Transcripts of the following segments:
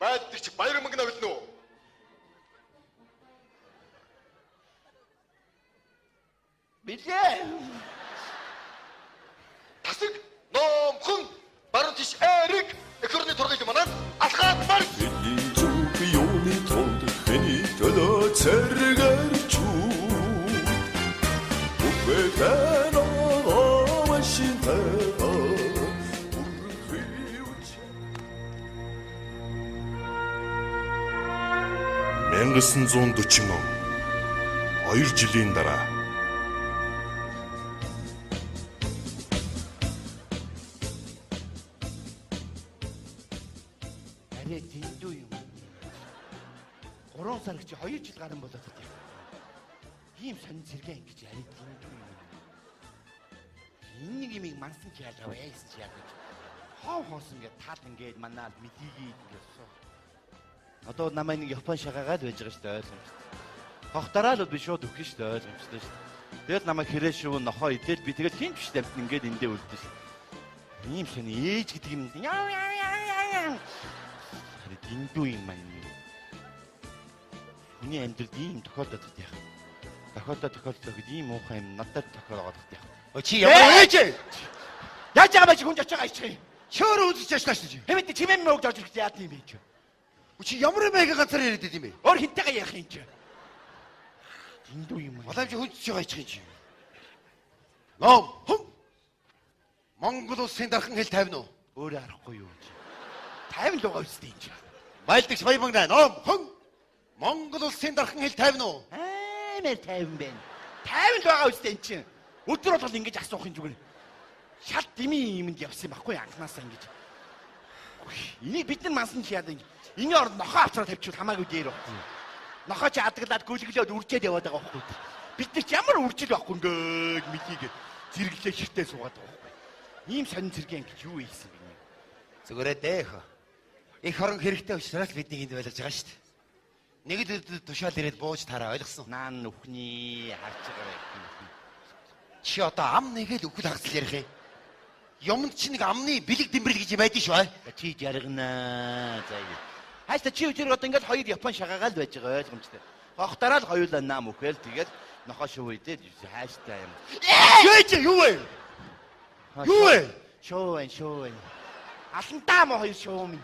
Байдаг чи баяр мөнгө авилна уу? Билээ. Тасаг номхон баруун тиш эрэг экорны тургал манад алхаад марш. Юуны тулд хэний төлөө цэргэрч үхвэтэн машинтай 1940 он 2 жилийн дараа арай дэндүү юм. 3 сар гэж 2 жил гарсан болоод байна. Ийм сонин зэрэг ингэж арай дэндүү юм. Энэ нэг юмыг мансан ч яаж аваа яасан ч яаж. Хоо хоосон гэж тал ингээд манаа мэдийгээд ингэсэн. Одоо намайг нэг Япон шагаагаад байж байгаа шүү дээ ойлгомжтой. Хохтороо л би шууд өгөх шүү дээ ойлгомжтой шүү дээ. Тэгэл намайг хэрэг шүү нохоо идэл би тэгэл хин биш тамт ингээд эндээ үлдсэн шүү. Ийм сони ээж гэдэг юм. Харин дэндүү юм маань. Хүний амьдралд ийм тохиолдоод яах. Тохиолдоод ийм муухай юм надад тохиолдоод яах. Чи ямар ээж? Яаж байгаа ч хүн очиж байгаа ичхээ. Шөөр үзэж яшлаа шүү. Хэмэд чимээн мөөг дорж ирэх яад юм бэ чи. Чи ямар маяг ганцаар яриад байд юм бэ? Өөр хинтэйгээ ярих юм чи. Дэндүү юм. Уламж хүнч байгаа ичхээ чи. Ном хүм. Монгол улсын дархан хэл 50 уу? Өөрөө арахгүй юу чи. 50 л байгаа үстэй юм чи. Байлдагч Баямагна ном хүм. Монгол улсын дархан хэл 50 уу? Амар 50 байна. 50 л байгаа үстэй юм чи. Өдөр болгол ингэж асуух юм зүгээр. Шал дими юмд явсан байхгүй анханасаа ингэж. Энийг бид нар мансан чи яад ингэ. Энэ орд нохоо авчраад тавьчихвал хамаагүй дээр байхгүй. Нохоо чи адаглаад гүлгэлээд үржээд яваад байгаа байхгүй. Бид нар ч ямар үржил байхгүй ингээд мэдийгээд зэрэглээ ширтээ суугаад байгаа байхгүй. Ийм сонин зэрэг ингэж юу ийсэн бэ? Зүгээрээ дээ хөө. Их хорон хэрэгтэй учраас бидний энд байлгаж байгаа шүү дээ. Нэг л тушаал ирээд бууж тараа ойлгосон. Наан нүхний харж байгаа юм. Чи одоо ам нэгээл үхэл хагасл ярих юм. Юмд чи нэг амны бэлэг дэмбэрэл гэж байдаг шүү. Чи жаргана. За ингэ. Хайста чи үчир одоо ингээд хоёр Япон шагаагаал байж байгаа ойлгомжтой. Хохтороо л хоёулаа наам өгөөл тэгээд нохоо шуу идээд хайста юм. Чи юу вэ? Юу вэ? Шуу. Алантаа мо хоёр шуу минь.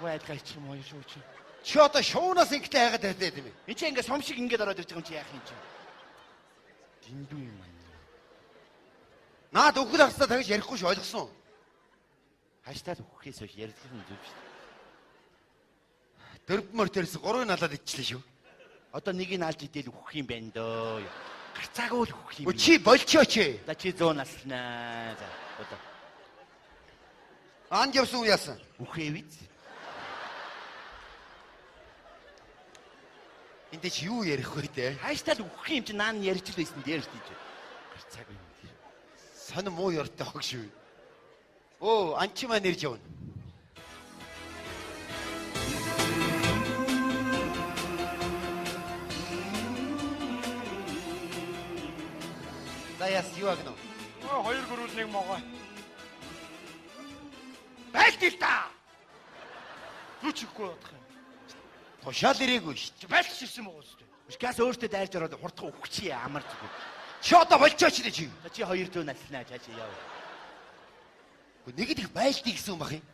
Хөөдгай чи мо хоёр шуу чи. Чи одоо шуунаас ингэтэй хайгаад байдаг юм бэ? Энд чи ингээд сум шиг ингээд ороод ирж байгаа юм чи яах юм чи? Дэндүү юм аа. Наад үхэл хагасаа тавьж ярихгүй шүү ойлгосон. Хаштаг үххээс хойш ярих юм зүг шүү. Дөрвмөр тэрс 3 налаад ичлээ шүү. Одоо нэгийг алж идэл үхэх юм байна дөө. Гарцаагүй л үхэх юм. Чи болчооч. За чи 100 наснаа. За одоо. Анд явсан уу яасан? Үхээ биз. Энд чи юу ярих вэ дээ? Хаштаг үхэх юм чи наан ярьж л байсан дээр шүү. Гарцаагүй. Сонь муу ёртой хог шүү. Оо, анчи маань ирж явна. Яас юу агно? Хоёр гөрүүл нэг могоо. Байлтил та. Юу ч ихгүй бодох юм. Тушаал ирээгүй шүү. Чи байлч ирсэн мөгөөс дээ. Биш газ өөртөө дайрж ороод хурдхан үхэх чи амар зүг. Чи одоо болчооч дээ чи. За чи 200 наснаа чааш яав. Нэг их байлтыг гэсэн юм бах юм.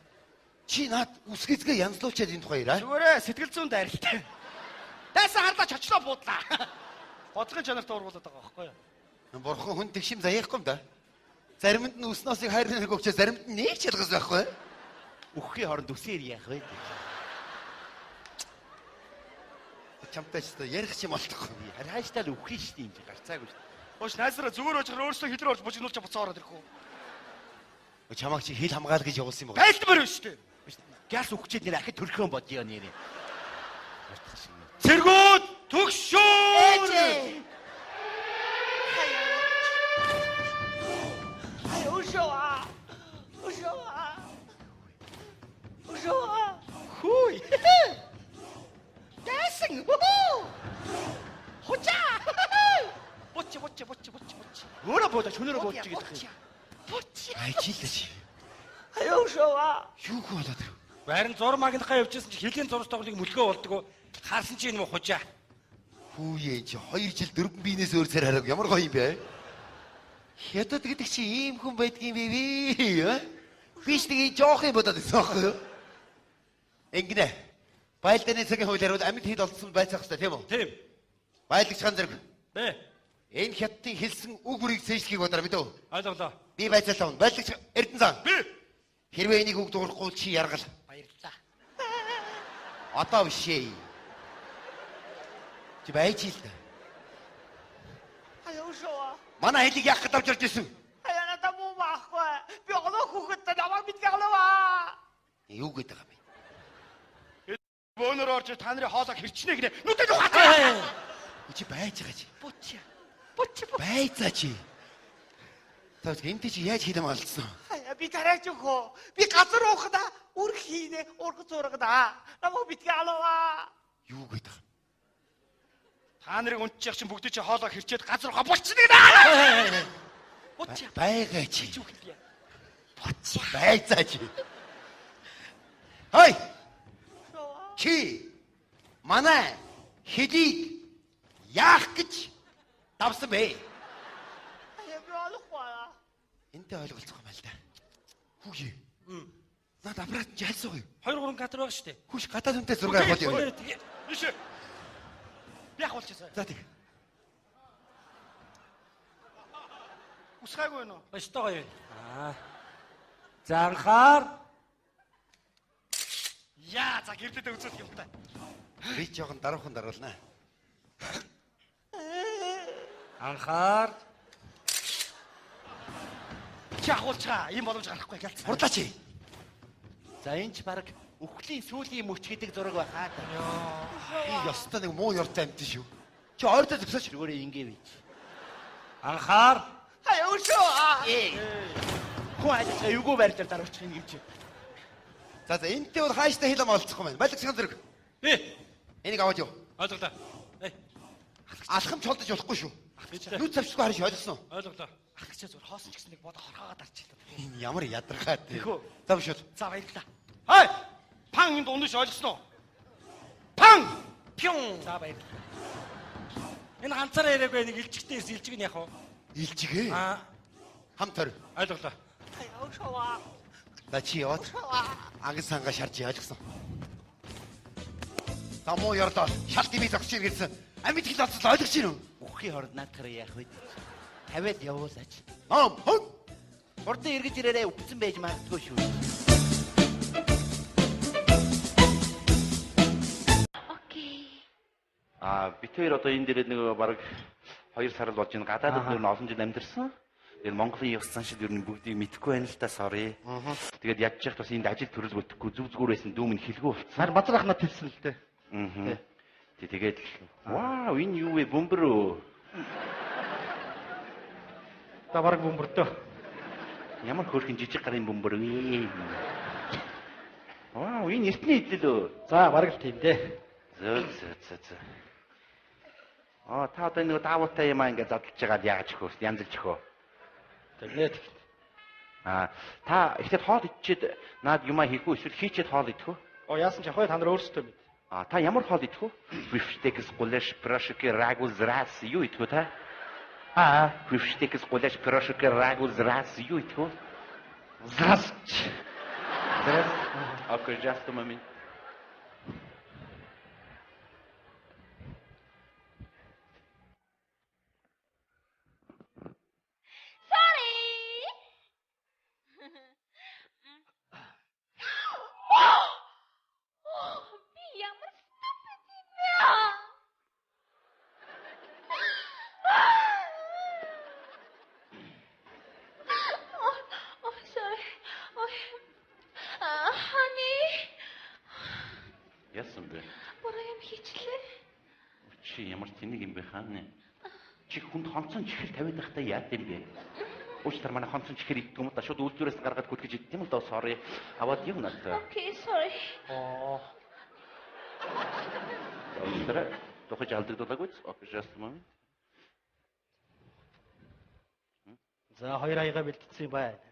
Чи наад үсгэцгээ янзлуучаад энэ тухай яраа. Зүгээрээ сэтгэл зүйн дайралтай. Дайсан харлаач очлоо буудлаа. Бодлогын чанартай ургуулад байгаа байхгүй юу? Бурхан хүн тэгшим заяахгүй юм да. Заримд нь өснөөсийг хайрны нэг өгчөө заримд нь нэг ч ялгас байхгүй. Үхэхийн хооронд үсээр яах вэ? Чамтай ч ярих юм болтохгүй. Хааштай л үхэх шүү дээ юм чи гарцаагүй шүү. Ууш найзраа зүгээр оожгаар өөрсдөө хилэр орж бужигнуулж буцаа ороод ирэхгүй. Чамаг чи хил хамгаал гэж явуулсан юм байна. Байлтмаар байна шүү дээ. Гяс үхчээд нэр ахид төрхөн бодё нэрээ. Цэргүүд төгшөө. Хүй. Дэсэн. Хоча. Бочи. Өөрөө бодож хөнөөрөө бодож гэдэг юм. Айчилээ чи. Аюушаа. Юу болоод вэ? Харин зур магнахаа явжсэн чи хэлийн зурс тоглолыг мөлгөө болдгоо. Харсан чи энэ хужаа. Хүүе чи 2 жил 4 биенээс өөр цар хараг ямар гоё юм бэ? Хятад гэдэг чи ийм хүн байдгийн бэ вэ? Биш нэг жоох юм бодоод байсан байхгүй юу? Ингэнэ. Байлдааны цагийн хуулиар бол амьд хил олдсон байцаах хэрэгтэй тийм үү? Тийм. Байлагч хан зэрэг. Бэ. Энэ хятадын хэлсэн үг бүрийг цээжлэхийг бодроо мэдв. Ойлголоо. Би байцаалаа. Байлагч Эрдэнэзан. Би. Хэрвээ энийг үг дуурахгүй чи яргал. Баярлалаа. Одоо биш ээ. Чи байж ил дээ. Аюушаа. Манай хэлийг яах гэж авч ирж ирсэн? Аяа надад муу байхгүй. Би олоо хүүхэд намайг мэдгэлээ. Юу гэдэг юм бэ? Бөөнөр орж та нарын хоолоо хэрчнэ гинэ. Нүдэ юу хатаа. Чи байж байгаа чи. Бутя. Байцаа чи. Тэгвэл энэ чи яаж хийлэм алдсан? Аяа би тараач өгөө. Би газар уухда үр хийнэ. Урх зурагда. Намайг мэдгэлээ. Юу гэдэг юм? Та нарыг унтчих чинь бүгд чи хоолоо хэрчээд газар ухаа болчихно гинэ. Бутя. Байгаа чи. Юу хэлээ? Бутя. Байцаа чи. Хой. Чи манай хэлийг яах гэж давсан бэ? Аяа би олохгүй. Энтэй ойлголцох юм байна л да. Хүүе. Наад аппарат чи хальсах юу? 2 3 кадр байгаа шүү дээ. Хүүш гадаад хүнтэй зураг авах юм. Биш. Би яг болчихсон. За тэг. Усгаагүй нөө. Өстой гоё. За анхаар. Яа, за гэрдээ үзүүлэх юм та. Би жоохон даруухан даруулнаа. Анхаар. Чи ахуулчаа. Ийм боломж гарахгүй гэлцсэн. Хурдлаа чи. За энэ ч баг үхлийн сүүлийн мөч гэдэг зураг байхаа. Би ёстой нэг муу ёртой амт шүү. Чи ойртой зөксөж Өөрөө ингэ бич. Анхаар. Аюушаа. Хүн ажил эвгүй байрлал даруучих юм чи. За энтэй бол хааштай хэлэм олцох юм байна. Балик сан зэрэг. Би. Энийг аваад юу? Ойлголоо. Алхам чолдож болохгүй шүү. Бидтэй. Нүд завчгүй харж ойлгосон. Ойлголоо. Ахчаа зур хоосон ч гэсэн нэг бодо хорхоогоо дарчихлаа. Энэ ямар ядаргаад тий. Тэхүү. За биш үү? За баярлалаа. Хай! Пан энд унаж ойлгосноо? Пан! Пюн. За баярлалаа. Энэ ганцаараа яриаггүй нэг илжигтээс илжиг нь яах вэ? Илжигээ. Хам төр. Ойлголоо. Аюушаа. За чи яваад ангид сангаа шарж ойлгосон. За муу ёрлоо. Шалт имийг зогсож ирсэн. Амьд хэл олцол ойлгож байна уу? Үххийн хорд наадахаар яах вэ? Тавиад явуулаач. Хөөг. Хурдан эргэж ирээрээ үпцэн байж магадгүй шүү. Окей. Бид хоёр одоо энэ дээрээ нэг бараг 2 сар л болж байна. Гадаадд нөр нь олон жил амьдэрсэн. Тэгээд Монголын ёс заншил ер нь бүгдийг мэдэхгүй байна л та sorry. Тэгээд ядж яхад бас энд ажил төрөл бүтэхгүй зүг зүгээр байсан дүүм нь хэлгүй болсон. Нар базар ахнаа тэлсэн л дээ. Тэгээд вау энэ юу вэ бөмбөр. За бараг бөмбөртөө. Ямар хөөрхөн жижиг гарын бөмбөр вэ? Вау энэ эртний идэл үү? За бараг л тийм дээ. Зөө. Та одоо нэг даавуутай юм аа ингээд задлж байгаад яагаад чихөө янзлж чихөө. Тэгээд та ихэд хоол идчихэд наад юмаа хийхгүй эсвэл хийчихэд хоол идэх үү? яасан ч ахвай та нар өөрсдөө мэд. Та ямар хоол идэх үү? Бифштекс, гулаш, пирожки, рагу, зрас юу идэх үү та? Бифштекс, гулаш, пирожки, рагу, зрас юу идэх үү? Зрас. Окей, just a moment. Яасан бэ? Буруу юм хийчлээ. Чи ямар тэнэг юм бэ хаана? Чи хүнд хонцон чихэр тавиад байхдаа яат юм бэ? Уучлаарай манай хонцон чихэр идэх юм да шууд үйлдвэрээс гаргаад гүтгэж идэх юм л доо sorry. Аваад юу надаа? Окей, sorry. Уучлаарай. Тохож алдагдуулаагүй. Окей, just a moment. За хоёр аяга бэлтцсэн юм байна.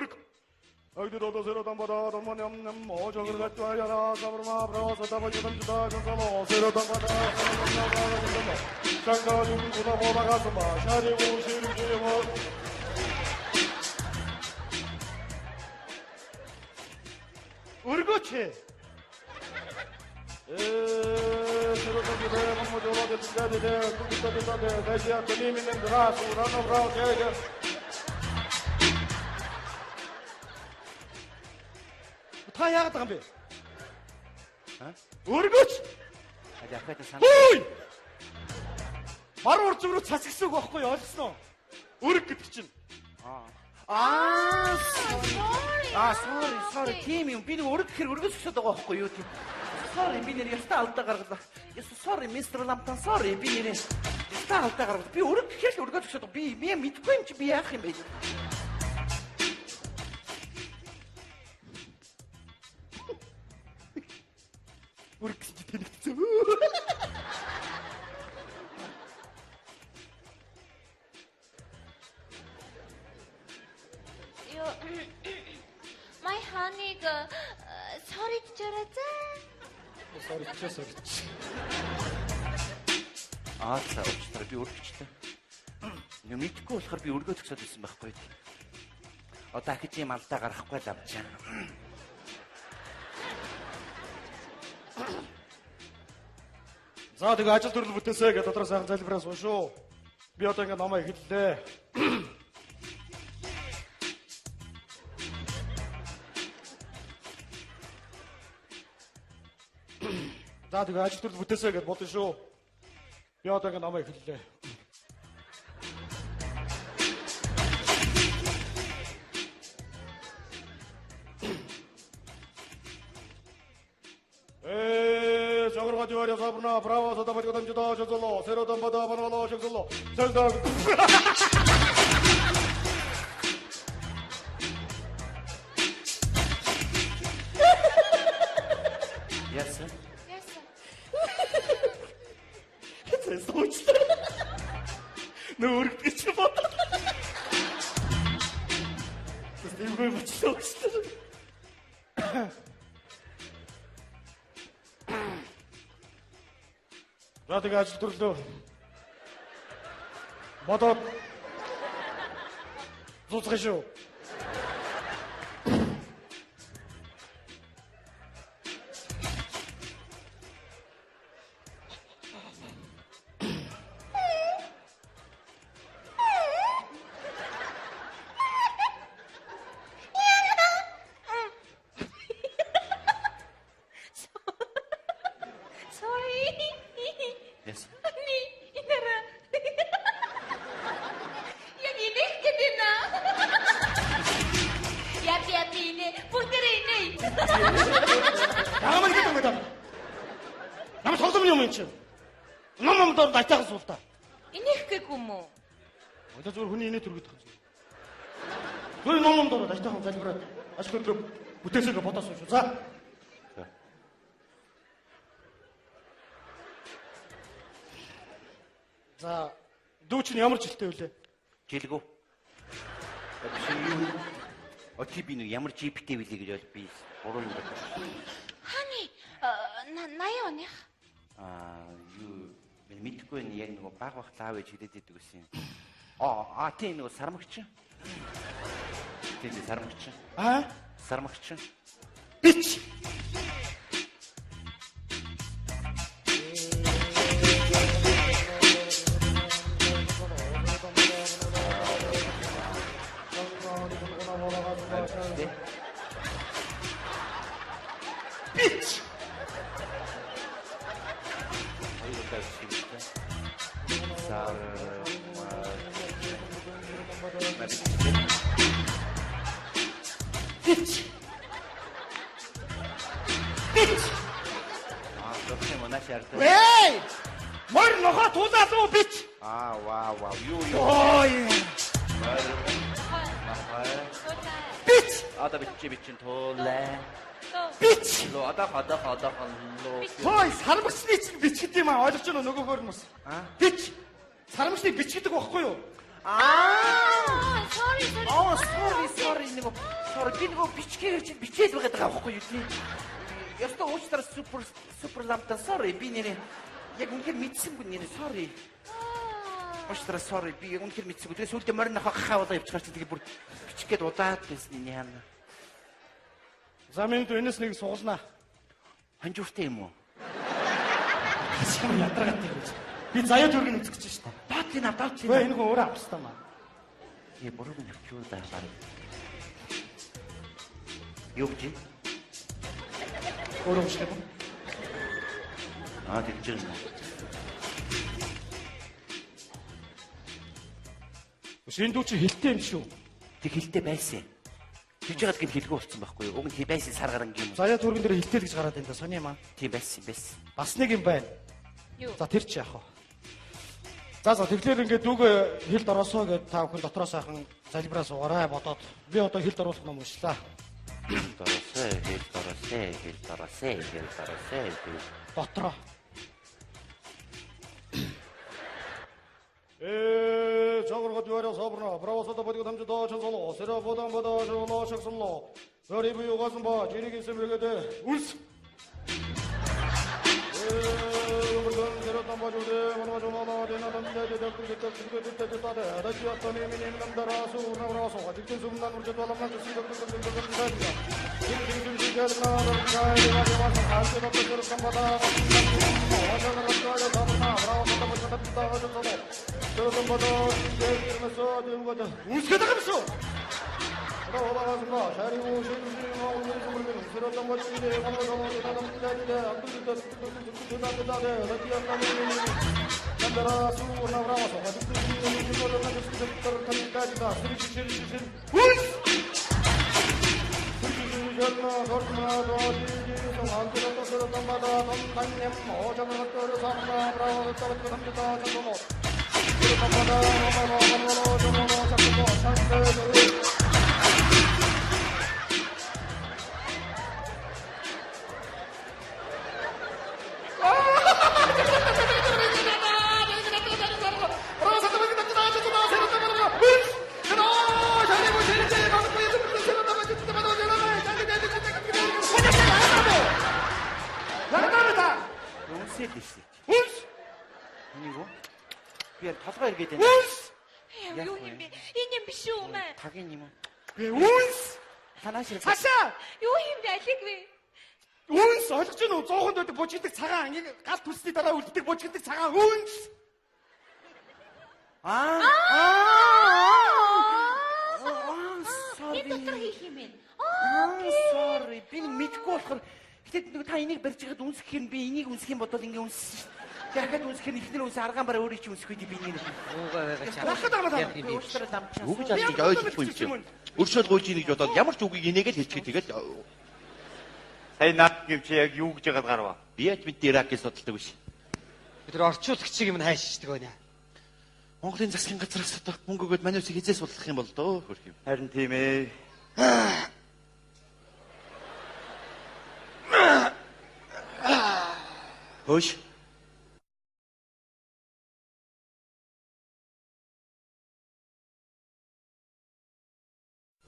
Өрг. Агдидото серотан бада домоням можогор гатваяра сабрма броса табажам жуда гансамо серотан бада 장가중 보다 가서 마샤리고 시르게모 Өргөч. Серотан бада можогор гатваяра тукутадэ дажя тэминэн драс урано брау гэгэ. Та яагаад байгаа юм бэ? Өргөч. Ахайтай сан. Хөөй! Мар урж руу цацгсан үг байхгүй ойлгосноо? Өрг гэдэг чинь. I'm sorry. sorry. Тийм юм. Би нэг өргөхээр өргөс өсөд байгаа байхгүй юу тийм. Sorry, би нэр ястаа алдаа гаргалаа. Sorry, Mr. Lamtan, sorry. Би нэр ястаа алдаа гаргалаа. Би өргөхээр л өргөс өсөд би мэдгүй юм чи би яах юм бэ? Өргөс чи тэнэгцээ. My honey sorry гэж Sorry. За уучлаарай би өргөчтэй. Нэг мэдгүй болохоор би өргөө төгсөд байсан байхгүй. Одоо ахиж юм алдаа гарахгүй л авчаа. За тэгээ ажил төрөл бүтээсэй гэж дотроо сайхан залбираа суун шүү. Би одоо ингэ намаа эхэллээ. За тэгээ ажил төрөл бүтээсэй гэж бодсон шүү. Би одоо ингэ намаа эхэллээ. Говоря забрана право за добавить там чудо чудо серо там вода банало чудо сельда Yes, sir. Это точно. Ну урки чего? Ты его мочил что ли? За тэгээ ажил төрлөө. Бодоод зуцгах шүү. Yes. Яаман гэдэг юм даа. Нам сонсом юм чи. Ном дор дайтайхан суул та. Инех гэхгүй юм уу? Одоо зүгээр хүний инээ төргөд байгаа юм. Зүгээр ном дор дайтайхан залбираад ажил төрөл бүтээсэй бодоосоо шүү. За. За дүү чинь ямар жилтэй вүлээ? Жилгүү. Очи би нэг ямар GPT билээ гэж бол би 3 юм байна. Honey 80 оных. Юу би мэдгүй нь яг нэг баг багт аав ээж хэлээд идэг гэсэн юм. Тийм нэг сармагч. Тийм сармагч. Сармагч. Бич. Бич. Бич. Бич. Doktor mana şartı? Эй! Морь нохоо тулаалуу бич. Вау. Ой. Бич. Ada bitchin toolээ. Бич. Ло ada ло. Хой сармагчны чинь бич гэдэг юм аа ойлгож байна уу нөгөөхөр юм бас. Бич. Сармагчны бич гэдэг байхгүй юу? Sorry. Sorry би нэг бичгээр чинь бичээд байгаа даа байхгүй юу тийм. Яста уучлаарай супер ламтан sorry би нэрээ яг үнэхээр мэдсэнгүй нэрээ sorry. Уучлаарай sorry би яг үнэхээр мэдсэнгүй. Тэгээ сүлдээ морин хаваа явчихаар чи тэгээ бүр бичгээд удаад байсан юм яана. За минь энэс нэг суулнаа. Ханжууртай юм уу? Асам ядаргатай гэж. Би заяа төргөн үзэх гэж шүү дээ. Доод тийм. Өө энэ хүн өөрөө авчихсан маа. Буруу нэрчүү даа. Юу гэж? Өөрөө уушгүй. тэгж байна. Шинэ дүү чи хэлтэй юм шүү. Тэг хэлтэй байсан. Хийж байгаа гэдгийг хэлгүй болсон байхгүй юу? Уг нь байсан сар гарan юм. Заяа түргэн дээр хилтэл гэж гараад байна да сони юм аа. Тийм байсан байсан. Бас нэг юм байна. Юу? За тэр чи яах вэ? За тэгэхээр ингээд дүүгээ хилд ороосоо гэж та бүхэн дотроос сайхан залбираа суугаарай бодоод би одоо хилд оруулах ном уншлаа. Хэл доросээ. Дотроо. 저거로 주어려 서브나 브라워서도 버리고 담주도 천선로 세라 보담 보다 저로 샥선로 저리 부요 가슴 봐 지리기 있으면 돼 울스 그런 대로 담아주대 뭐나 좀하나 되나 담대 대대 다시 왔더니 미님 남다라서 우나라서 아직도 숨난 우리 저도 남만 주시고 울스가다가면서 들어와봐가지고 자리고 실수하고 물리는 새로운 것들이 방법으로 나담자리대 앞들다대 남자라 수고 나와서 아직도 이거를 가지고 싶다를 감까지다 스리시시리시 울스 전나 거르나 도지지 성한테로 새로운 바다 동당님 오자는 것들을 삼나 브라워 떨어지고 남자다 전노 새로운 바다 어머로 전노 잡고 상대를 울스! 아니고? 그냥 다섯가 이렇게 되네. 울스! Юу юм бэ? Энэ юм биш үү мэ? 가게님은. 울스! 하나씩. 사샤! Юу юм бэ? Алигвэ. Үнс ойлгож байна уу? 100 дөд бужигдаг цагаан ингэ гал төсний дараа үлддэг бужигдаг цагаан үнс. Энэ дотор хийх юм бэ? sorry. Би мэдгүй болохоор гэтээ нэг та энийг барьж байгаад үнсэх юм би энийг үнсэх юм бодоод ингэ үнс. Дахиад үнсэх нь ихнэр үнс аргаан бараа өөрөө чи үнсэхгүй би энийг. Дахад байгаа. Үг гэж алдаж ойлгохгүй юм чинь. Өршөөл гуйж ийн гэж бодоод ямар ч үгийг инээгээл хэлчихээ тэгэл Сая наад гэв чи яг юу гэж яагаад гарав? би яаж бид Иракийг судалдаг биш. Бид нар орчуулагчийг юм хайшдаг байна. Монголын засгийн газраас одоо мөнгө өгөөд манай үсийг хизээ судлах юм бол дөө хөрх юм. Харин тийм ээ. Хөөш.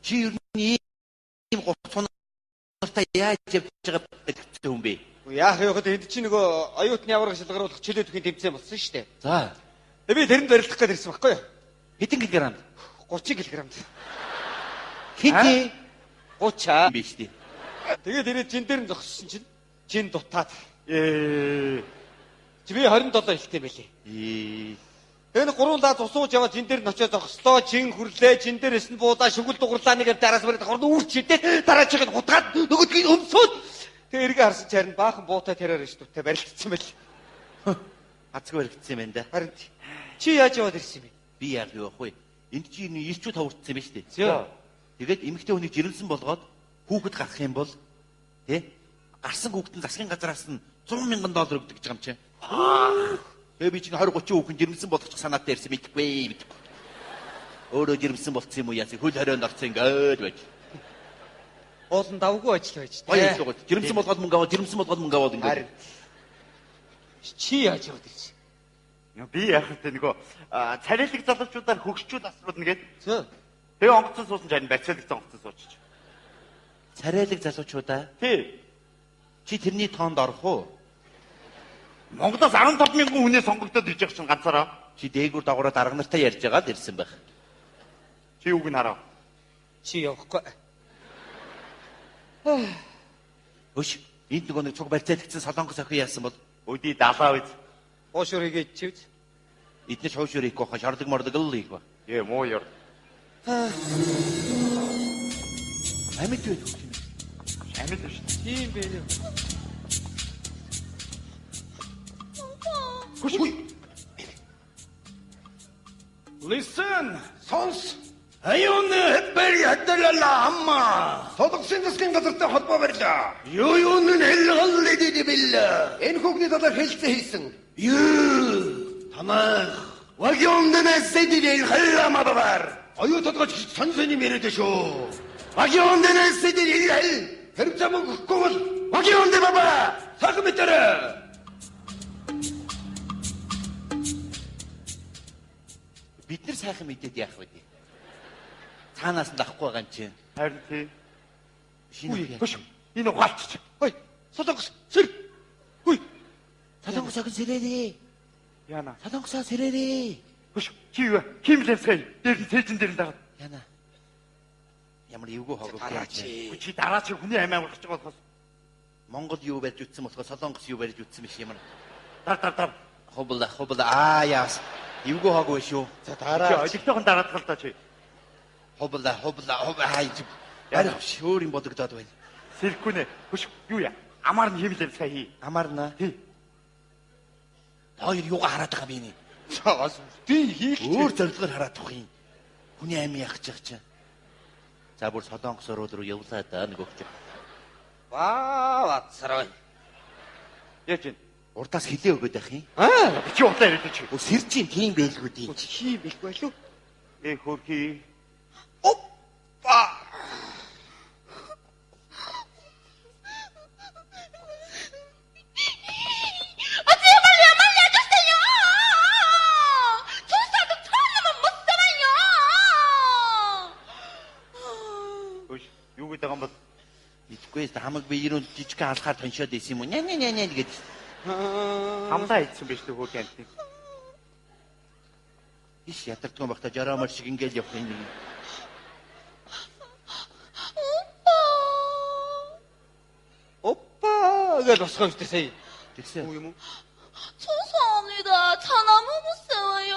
Чи юу ийм гоцонортой яаж явж байгаа гэдэг юм бэ? Яах вэ гэхэд энд чинь нөгөө оюутны авраг шалгаруулах чөлөө төхний тэмцээн болсон шүү дээ. За, Би тэрэнд барилдах гээд ирсэн байхгүй юу? хэдэн килограмм? 30 кг. Хинти 30 биш тий. Тэгээд ирээд жин дээр нь зогссон чинь жин дутаад. Чи би 27 хэлтэй байлээ. Энэ гурван лаа цусууж яваад жин дээр нь очиж зогслоо, жин хүрлээ, жин дээрээс нь буудаа шүгэл дугурлаа нэг дараас бараад хорд үрчидээ дараачихыг нь гутгаад нөгөөдгийг өмсөөд тэгээ эргээ харсан чи харин баахан буутай тэрээр ш дутаа барилдсан байл. Азгүй баригдсан юм байна да. Харин чи яаж яваад ирсэн юм бэ? Би яг юу ахгүй. Энд чи энэ ирчүүд хаврдсан юм байна шүү дээ. Зөө. Тэгээд эмэгтэй хүнийг жирэмсэн болгоод хүүхэд гарах юм бол тий гарсан хүүхэд нь засгийн газраас нь $100,000 өгдөг гэж байгаа юм чи. Тэгээ би чинь 20 30 хүүхэн жирэмсэн болгочих санаатай ирсэн мэдгүй. Өөрөө жирэмсэн болцсон юм уу яа хөл хорионд орсон ингээд байж. Уулын давгүй ажил байж тээ. Гоё л гоо. Жирэмсэн болгоод мөнгө аваад жирэмсэн болгоод мөнгө аваад ингээд. Чи яаж яваад ирсэн? Би яах вэ нөгөө царилэг залуучуудаар хөгшчүүл асруулна гээд. Зөө. Тэгээ онгоцон суусан чинь бацилэг онгоцон суучиж. Царайлаг залуучуудаа Тий. чи тэрний тоонд орох уу? Монголоос 15,000 хүнээ сонгогдоод ирж байгаа чинь ганцаараа. Чи дээгүүр дагавраа дарга нартай ярьж байгаа л ирсэн байх. Чи юуг нь харав? Чи явахгүй. Хөш, энд нөгөө нэг цуг барьцаалгдсан солонгос охин яасан бол Өдий далаа биз. Уушур хийгээд чивж. эднээс хуушур хийх гоо шардаг мордог л хийх ба. Муу ёр. Амьд байх юм. Амьд биш. Тийм бэ нэ. Listen, сонс. аюуны 햇발이 핫달랄라 амма. Содгосын засгийн газартай холбоо барьлаа. Юуны хэлгэллэдэ бэлла. Энэ хүүхний талаар хэлцээ хийсэн. Юу танах вагиондэнэс сэдэл халламабар. Оюу тодгож сонь яриад шүү. вагиондэнэс сэдэл хэл. Хэрэг зам өгөхгүй бол вагиондэ баба. сахам мэтэрэ. Бид нар сайхан мэдээд яах вэ? Цаанаас нь дахгүй байгаа юм чинь. Харин тий. Шинэ. Хөш. Энэ ухаалчих. Хой. Солонгос сэр. Хүй. Солонгосог сэрээрээ. Яна. Солонгосоо сэрээрээ. Хөш. Чи юу? Химлэн сая. Дээр нь цээжин дээр нь дагаад. Яна. Ямар эвгүй хог Чи дараа чи хүний амиа болох ч болохоос. Монгол юу барьж үтсэн болохоос Солонгос юу барьж үтсэн биш ямар. Дар. Хобла яас. Эвгүй хог вэ шүү. За Чи дараа. ойлгохтойгоо дараад тал та чи. Хобла хайж. Яа шөөрийн бодогдоод байна. Сэрхүүнэ. Хөш. Юу яа? Амар нь химлэн сая хий. Амарна. Тий. Хоёр юугаа хараад байгаа юм бэ? Чаас тий хийх. Өөр зорилгоор хараад тах юм. Хүний амийн яах гэж чинь. За бүр Солонгос руу явлаа да нэг өгч. Ваа, царай. Яаж ин? Урдаас хилээ өгöd байх юм. Чи удлаа яриад чи. Сэржийн тийм байлгүй дээ. Чи бэлгүй байлуу. Хөрхи. Оппа. 제발 알려주세요. 조사도 처음은 못 살아요. Хөш. Юу гэдэг юм бэ? Итгэхгүй хамаг би ирүүн жижиг алхаар тоншоод исэн юм уу? Няа гэдэг. Хамлаа ийдсэн биш үү хөрхи амт. Иш ятардгүй багта жараамар шиг ингээл явах юм. Оппа гэж босгоо ихтэй сая. Тэгсэн. Юу юм уу? 죄송합니다. 차 너무 무서워요.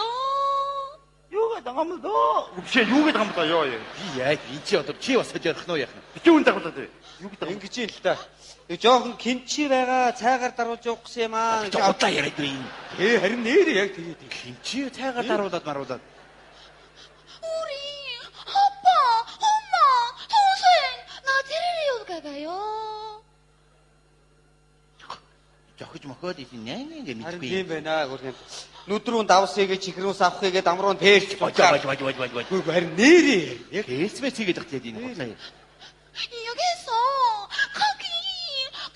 Юу гэдэг юм бэ? Үгүй юу гэдэг юм бэ ёо. Би яа чи одоо чи бас жарах нь яах нь. Би үүн дагуулдаг. Юу гэдэг юм бэ? Ингэж юм л та. Нэг жоохон кимчи байгаа цайгаар даруулж явах гэсэн юм аа. Одоо яриад байна. Харин нэр яг тэгээд. Хинчи цайгаар даруулаад. 우리 아빠, 엄마, 동생 나 데리러 가가요. Жохиж мохоод исэн няа гэж Харин мэдгүй. тийм байна гэх юм. Нүдрүүн давсыгээ чихрүүс авахыгээ дамруу нь пэрч Бож. Үгүй харин нэрээ. Яг Фэйсбүүк хийгээд ахлаа энэ хутлаа. 여기서 가기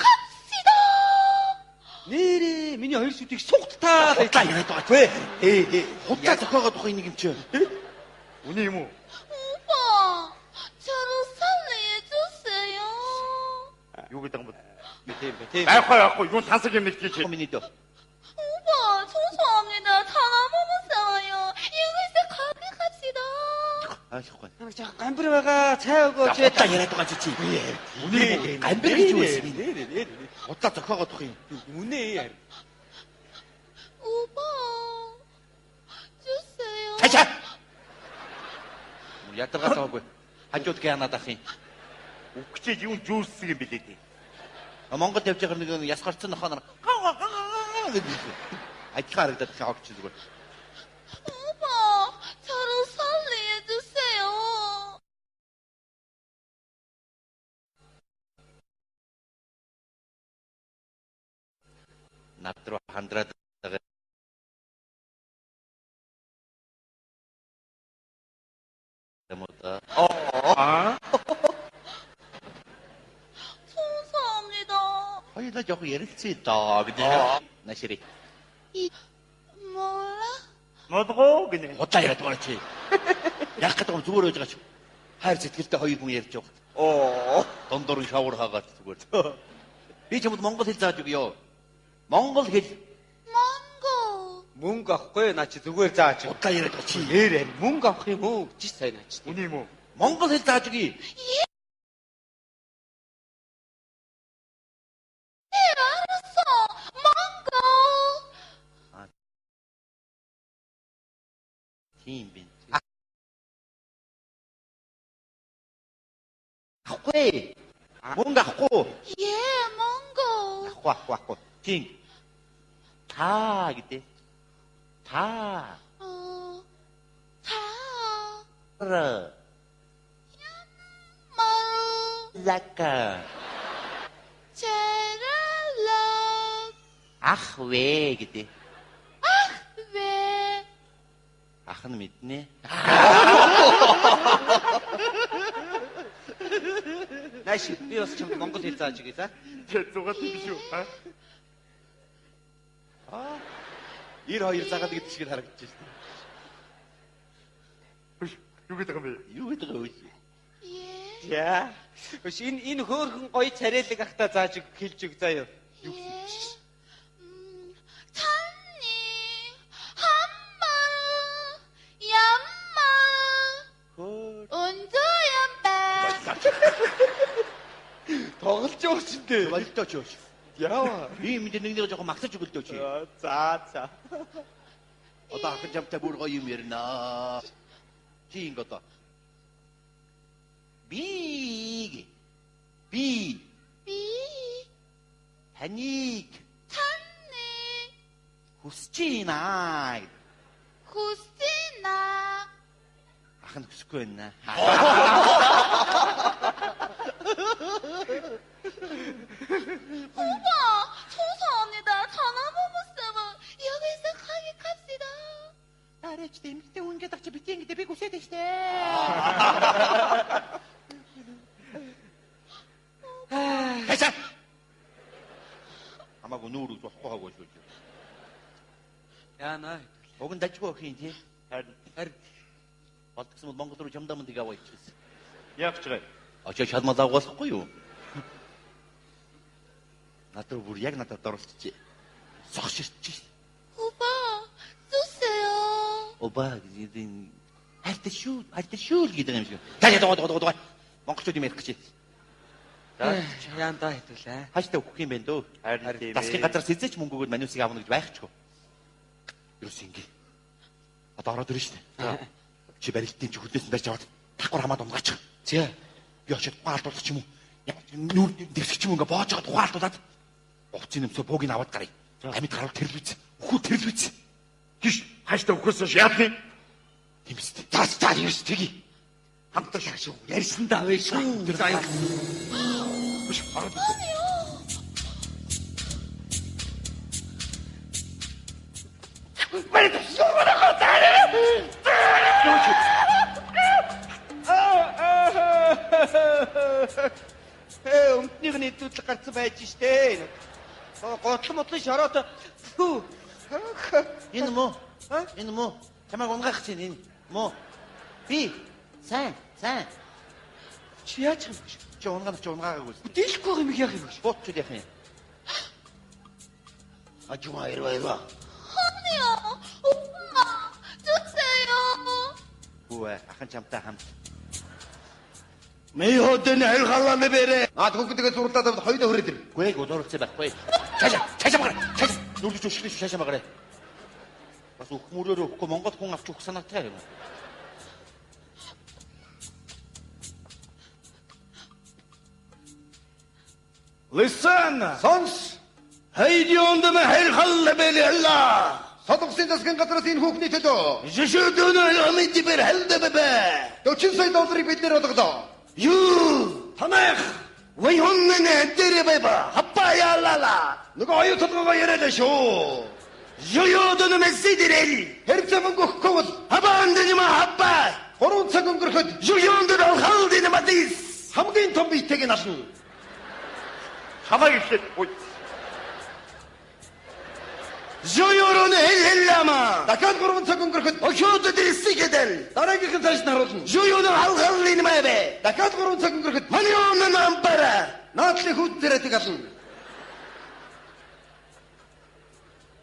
갑시다. нэрээ миний хоёр сүдийг сугтаа. Хутлаа яриад байгаа. Вэ? Хутлаа зохиогоод байгаа нэг юм чи. Үний юм уу? 오빠, 저를 살려주세요. Юу гэдэг юм бэ? Тийм. Байхгүй юу тансаг юм нэг чи. Миний дөө. 오빠, 죄송합니다. 차 너무 무서워요. 여기서 가기 갑시다. Аашгүй. Намайг жаа гамбар байгаа цай өгөөч. Хутлаа яриад байгаа чи. Үнэ. Гамбар гэж юу вэ? Нэрээ. Хутлаа зохиогоод байгаа юм. Үнэ. 오빠, 주세요. Хачаа. Ядаргаа таагүй. Хажууд гянаад ах юм. Үгчээ юу жүүс юм бэлээ дээ. Монгол явж байгаа нэг яс гарцсан нохоо нар гэдэг. Ажил харагдаад хаагч зүгээр. 오빠, 저를 살려주세요. Над руу хандраад байгаа. Тэмээ. 죄송합니다. Хоёулаа жоох ярилцъя доо гэдэг. Нашири. 몰라? Модгоо гинэ. Хутлаа яриад байгаа чи. Яг гэдэг нь зүгээр байж байгаа чи. Хайр сэтгэлтэй хоёр хүн ярьж байгаа. Дондор нь шавар хаагаад зүгээр. Би чамд монгол хэл зааж өгье. Монгол хэл. 망고. Мөнгө авахгүй наа чи зүгээр зааж. Хутлаа яриад байгаа чи. Нэрээ. Мөнгө авах юм уу? Чи сайн наа чи. Үний юм уу? Монгол хэл зааж өгье. 알았어. 망고. Тийм би. Ахгүй. Мөнгө авахгүй. 예, 망고. Ахгүй. Тийм. Та гэдэг. Та. 다. ра. 라까. 제랄라. 왜 그때? 왜? 아는 믿네. Нааш би бас чамд монгол хэл зааж өгье за. Зугаад биш үү? 92 цагаад гэдэг шиг харагдаж байна. Юу гэдэг юм бэ? Юу гэдэг вэ? 예. За. Өш энэ хөөхөн гоё царайлаг ахта зааж хэлж өг заяа. 예. 찬니, 한마, 얌마, 운조연배. Тоглож байгаа ч дээ. Болтооч өөч. Яа. Ийм мэдээ нэг жоохон магтаж өгөлдөөч. За. Одоо ахын жамтай бүр гоё юм ярина. Чи ингэ одоо. Би. 비, таныг 찬니, хүсэж байна. 구스나. Ахын хүсэхгүй байна. 오빠, 죄송합니다. 전화번호쓰면 여기서 가게 갑시다. Арайч дэмэгтэй үнгээд авч бити ингэдэ би хүсээд штэ. Хайса. Амаагүй нүүр үз болохгүй хаагүй шүү. Яана. Уг нь дажгүй хийн тий. Харин болдгсон бол Монгол руу чамдаа мөндийг аваа ичсэн. Яг ч гай. Очоо шалмал авахгүй юу? Надад бүр яг надад дөрөвчжээ. Согширч. 오빠, 쏘세요. Оба гэдэг альтшүүл гэдэг юм шиг. Таа доо. Монголчууд юм ярих гэж. Яандаа хэвлээ. Хааштай өгөх юм бэ дөө? Харин Дасгийн газар сэзэж мөнгө өгөөд манусыг авна гэж байхчгүй. Юус ингэ. Одоо ороод ирэн штэ. Чи барилтын чи хөдөөс нь барьж аваад давхар хамаад унгаач. За. Би очиж ухаалтуулах ч юм уу. Нүүр дэвсгч юм ингээ боож аваад ухаалтуулаад уцын нэмсөө бууг нь аваад гарыг. Амьд гарал тэрлвэц. Өхөө тэрлвэц. Гиш хааштай өгөхөөс яатны? Тэмстэй. За юус тгий. Хамтар шагшуу. Ярьсан даа вэ шүү. Тэр заяа. Өмтнийг нь идүүлэх гарцсан байж штэ. Готлон мотлон шороод фүү. Энэ муу. Энэ муу. Чамайг унгаах чинь энэ муу. Би сайн. Чи яаж юм бэ? Чи унгаагаагүй. Дийлэхгүй юм яах юм бэ? Боочуд яах юм. Ажума ирва. 언니요, 오빠, 쏘세요. Үгүй ахын чамтай хамт. Мэй хөдөн хайлгалаа мэ. Хүүхдгээ зурлаад аваад хоёулаа хүрээд ир. Гүй гудуурцээ байхгүй. Цаашаа магаарай. Нүрж өшгөлж цаашаа магаарай. Бас өхмөрөөр өгөхгүй Монгол хүн авч өгөх санаатай юм. Listen. Сонс. Хайдионд мэ хайлгалаа бэлэла. Содогсын засгийн газраас энэ хүүхний төлөө. Жишүүдэн алмын дибэр халдабэ. $40 сая бид нэр олгодоо. Юу? Танах. Вайхоннэ дэребэба. Хаппаяалала. Нөгөө оюу толгоогоо яриалаа шүү. Ёёдон мессидэрэл. Хэрвээ мөнгө өгөхгүй бол хабаанднима хаппа. 3 цаг өнгөрөхөд ёёонд халдин матис. Хамгийн том биетэйг нь ална. Хамаа ихлэх ой. Жоёрон хэллама. Дахиад 3 цаг өнгөрөхөд өшөөдөд ирсэгэдэл. Дараагийнх нь цааш наруулна. Жоёрон халгалын маяг. Дахиад 3 цаг өнгөрөхөд манион нампара. Наадлын хүд дээрэтиг ална.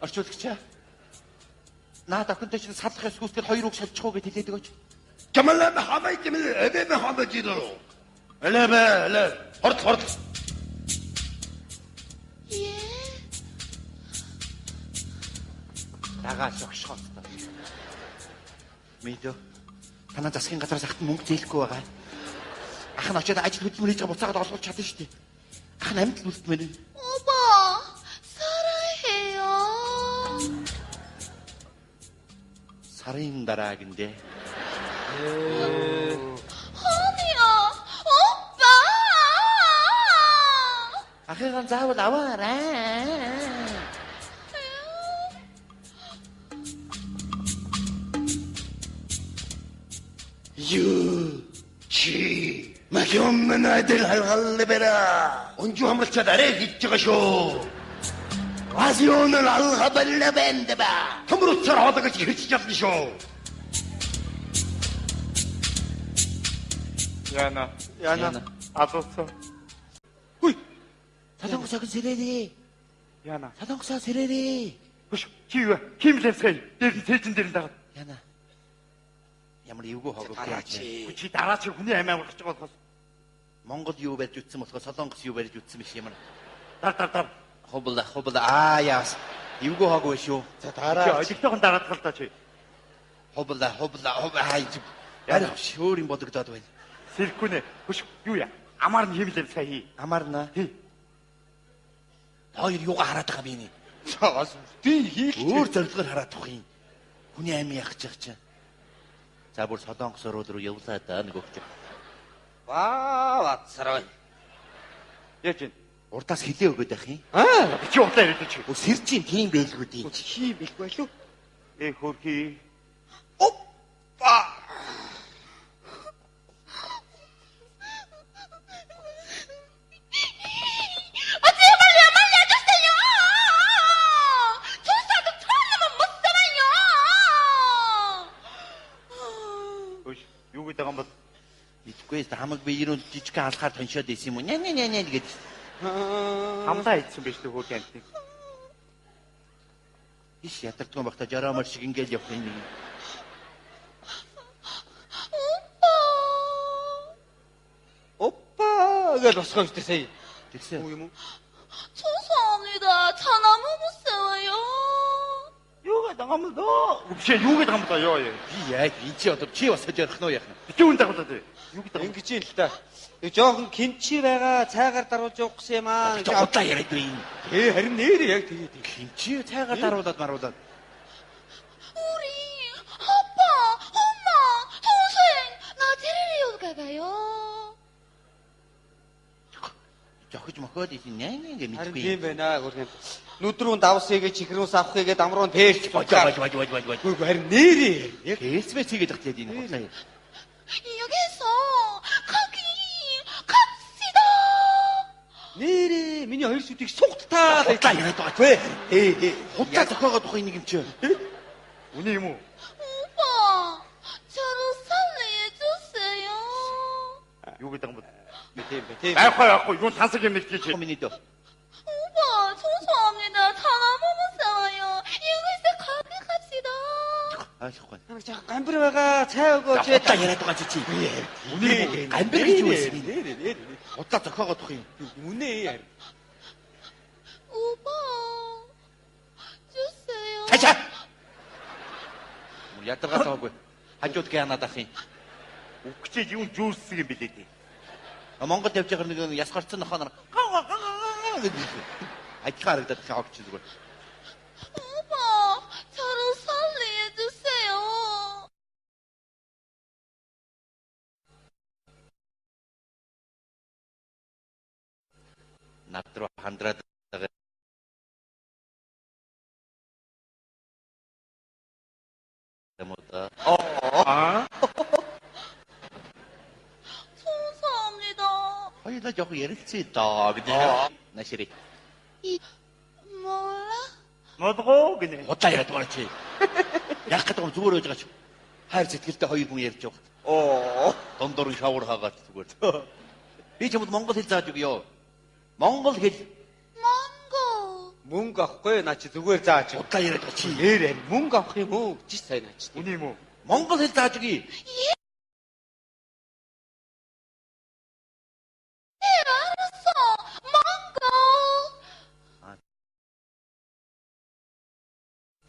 Орчуулагч. Наад охинтой чинь салах эсгүүстэл хоёр үг шалчих уу гэж хэлээд өгөөч. Камалаа хамаа гэмэл эбэ хамаа жидөө. Элэ. Хорт. 예. Дагаа шогшгоо. Мэдөө. Танаа засгийн газраас ахт мөнгө зээлэхгүй байгаа. Ах нь очиод ажил хөдөлмөр хийж байгаа буцаагаад олгож чадна шүү дээ. Ах нь амьд л үлдмээр. 오빠, 사랑해요. Сарын дараагиндээ. 언니요, 오빠. Ахыгаа заавал аваарай. Юу чи махиомн айдэл халгалбера. Унжу хамралчаад арай хийж байгаа шүү. Бас юунаар алхабалла бэндэ ба. Төмөр уцаар хоолой гэж хэлж чадна шүү. Яна. Адуусан. Солонгосоо сэрээрээ. Яна. Солонгосоо сэрээрээ. Хөш чи юу? Химлэвсгэй. Дээр нь цэжин дээр нь дагаад. Яна. Ямар эвгүй хогоо. Чи дараа чи хүний амиа амарч байгаа болохоос Монгол юу барьж үтсэн болохоос Солонгос юу барьж үтсэн биш ямар. дар. Хобла яас. Эвгүй хогоо шүү. За Чи дараа. олигтойгоо дараад гал та чи. Хобла хайж. Яна шөөрийн бодогдоод байна. Сэрхүнэ. Хөш юу яа? Амар нь химлэвсгэй хий. Амарна. Хий. Хоёр юугаа хараад байгаа юм бэ? Цаас тий хийлч. Өөр зорилгоор хараад тах юм. Хүний амийн ягч чи. За бүр Солонгос руу явлаа да нэг өгч. Вацраа. Яаж вэ? Урдаас хилээ өгöd байх юм. Чи удлаа яриад чи. Сэржийн тийм байлгүй дээ. Чи бэлгүй лүү. Хөрхи. 제발 말려주세요. 조사도 처음은 못 살아요. Хөш юу гэдэг юм бол Итгэхгүй хамаг би ирүүл жижиг алхаар тоншоод исэн юм уу? Няа гэдэг. хамлаа ийдсэн биш үү хөрхи амтыг. Иш ятардгүй багта жараамар шиг ингээл явах юм. Оппа гэж босгоо ихтэй сая. Тэгсэн. Юу юм уу? 죄송합니다. 차 너무 무서워요. Юу гэдэг юм бол доо. Биш юу гэдэг юм бол ёо. Би яг чи одоо чи бас сожрох нь яах нь. Би юу дагуулаад вэ? Юу гэдэг юм? Ингэж юм л та. Нэг жоохон кинчи байгаа цайгаар даруулж явах гэсэн юм аа. Би удлаа яриад байна. Харин нэрээ яг тэгээд. Чи цайгаар даруулаад маруулаад. 우리 아빠, 엄마, 동생 나 데리러 가가요. Жохиж мохоод исэн няа гэж Харин мэдгүй. тийм байна гэх юм. Нүдрүүн давсыг чихрүүс авахыг дамруун пэрч Бож. Үгүй харин нэрээ. Яг Кэсмэс хийгээд ахлаад энэ хутлаа. 여기서 가기 갑시다. нэрээ миний хоёр сүдийг сугтаа. Хутлаа яриад байгаа. Вэ? Хутлаа зохиогоод тухайн нэг юм чи. Үний юм уу? 오빠, 저를 살려주세요. Юу гэдэг юм бол Тийм. байхгүй юу тансаг юм нэг чи. Миний дөө. 오빠, 죄송합니다. 차 너무 무서워요. 여기서 가게 갑시다. Аашгүй. гамбар байгаа цай өгөөч. Хутлаа яриад байгаа чи. Үнэ. Амбэр гэж юу вэ? Нэрээ. Хутлаа зохиогоод тухайн. Үнэ. 오빠, 주세요. Хачаа. Ядаргаа таагүй. Хажууд гэнаад ах юм. Үгчээ юу жүүссэн юм бэлээ дээ. Монгол явж байгаа нэг яс гарцсан нохоо нар. Ажихаа харагдаад хаагч зүгээр. 오빠, 저를 살려주세요. Над руу хандраад байгаа. 죄송합니다. Хоёулаа жоох ярилцъя доо гэдэг. Наширий. 몰라? Модгоо гинэ. Хутлаа яриад байгаа чи. Яг гэдэг юм зүгээр байж байгаа ч. Хайр сэтгэлтэй хоёр хүн ярьж байгаа. Дондор нь шавар хаагаад зүгээр. Би чамд монгол хэл зааж өгье. Монгол хэл 망고. Мөнгө авахгүй наа чи зүгээр заач. хутлаа яриад байгаа чи. Нэрээ мөнгө авах юм уу? Жис сайн наа чи. Үний юм уу? Монгол хэл зааж өгье. 알았어. 망고.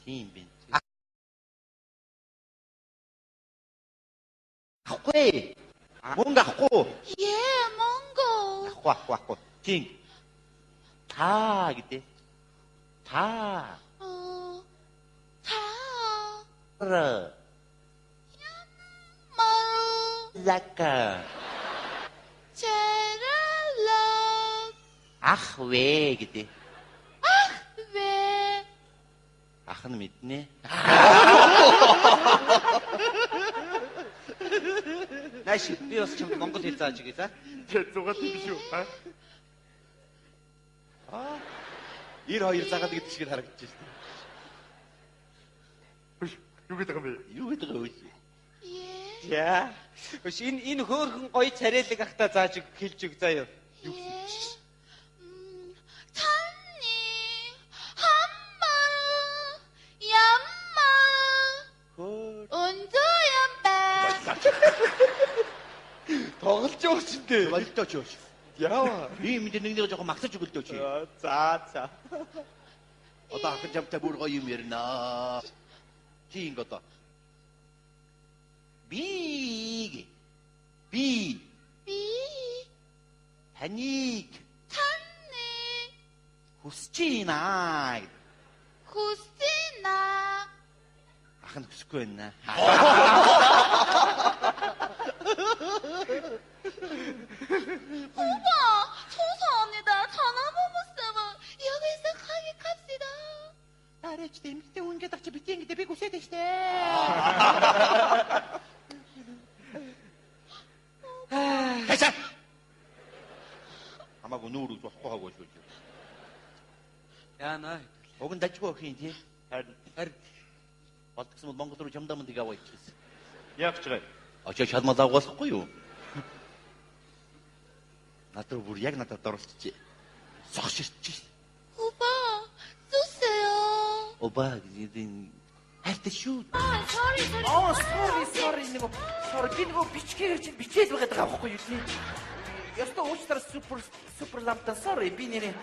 Тийм би. Ахгүй. Мөнгө авахгүй. 예, 망고. Ахгүй. Тийм. Та гэдэг. Та. 다. Ра. 마루. Лака. 제랄라. Ах вэ гэдэг. 왜? Ах нь мэднэ. Нааш би бас чамд монгол хэл зааж өгье за. Зугаад биш үү? 92 цагаад гэдэг шиг харагдаж байна. Юу гэдэг юм бэ? Юу гэдэг вэ? 예? За. Өш энэ хөөхөн гоё царайлаг ахта зааж хэлж өг заяа. 예? 찬니, 한마, 얌마, 운조연배. Тоглож байгаа ч дээ. Болтооч юу? Яа. Би мэдээ нэг жоохон магтаж өгөлдөөч. За. Одоо ахын жамтай бүр гоё юм ярина. Чи ингэ одоо. Би. 비, таныг 찬니, хүсэж байна. 구시나. Ах нь хүсэхгүй байна. 오빠, 죄송합니다. 전화번호쌤은 여기서 가게 갑시다. Арайч дэмэгтэй үнгээд авчи бити ингэдэ би хүсээд штэ. Хашаа. Хамаагүй нүүрүүд болохгүй хаагүй шүү. Яана. Уг нь дажгүй хийн тий. Харин болдгсон бол Монгол руу чамдаа мөндийг аваач гэсэн. Яг ч гай. Очоо шалмал авахгүй юу? Надад бүр яг надад дөрөвчжээ. Согширч. 오빠, 쏘세요. Оба гэдэг хайртай шүү. sorry. Нэг би нэг бичгээр чинь бичээд байгаад байгаа байхгүй юу тий. Ястаа уучтар супер ламта sorry би нэрээ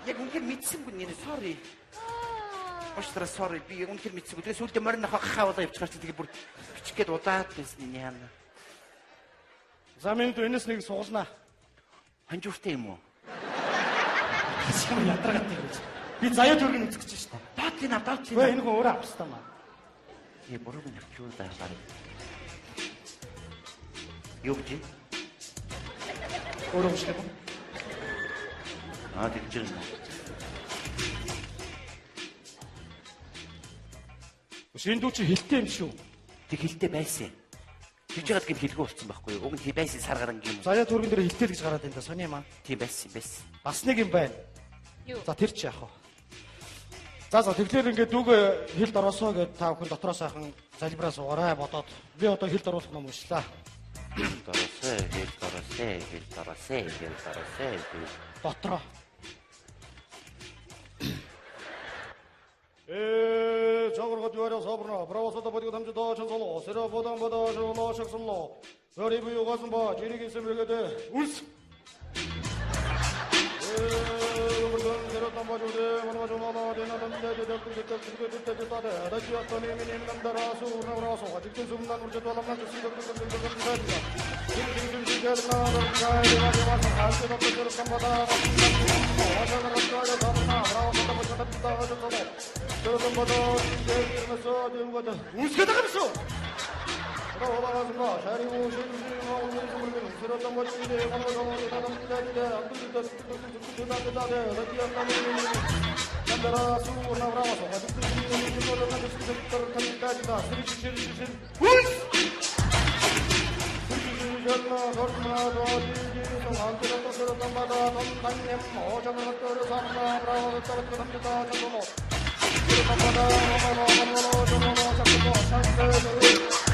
яг үнээр мэдсэнгүй нэрээ sorry. Уучтар sorry би яг үнээр мэдсэнгүй. Тэгээ сүлдээ морин хаваад явчихаар чи тэгээ бүр бичгээд удаад байсан юм яана. За минь энэс нэг суулнаа. Ханжууртай юм уу? Асхан ядаргатай гэж. Би заяа төргөн үзэх гэж шүү дээ. Доод тийм. Өө энэ хүн өөрөө авчихсан маа. Ээ буруу нэрчүү даа. Юу гэж? Өөрөө уушгүй. Тэгж байна. Шинэ дүү чи хэлтэй юм шүү. Тэг хилтэй байсан. Тэгж яагаад гэм хэлгүй болсон байхгүй юу? Уг нь тий байсан сар гарan юм. Заяа төргөн дээр хэлтэй гэж гараад энэ да сони юм аа. Тий байсан. Бас нэг юм байна. Юу? За тэр чи яах вэ? За тэгэхээр ингээд дүүгээ хэлд ороосоо гэд та бүхэн дотроос сайхан залбираа суугаарай бодоод би одоо хэлд оруулах юм уншлаа. Хэл доросээ. Дотроо. 저거로 주어려 서브나 브라워서도 버리고 담주도 천솔로 세려 보당 보다 저로 샥솔로 별이 부여 가슴 봐 지리기 있으면 돼 울스 그런 대로 담아주대 뭐나 좀하나 되나 담대대 될때 다시 어떤 의미는 남다라서 우나라서 아직도 숨난 우리 저도 남난 주시도 우스케다가면서 돌아와가지고 자리고 신신하고 우리는 들었던 것들이 방송을 나눠주는데 안들리다 남자라 수고 나와서 아직도 이거를 가지고 싶다는 감까지다 스리시시리시 우스 전나 걸마 도지지 성한테로 들었던 바다 돈단념 오정을 끌어 삼나 브라워 떨어져 담니다 전노 들었던 바다 어머로 전노 잡고 살때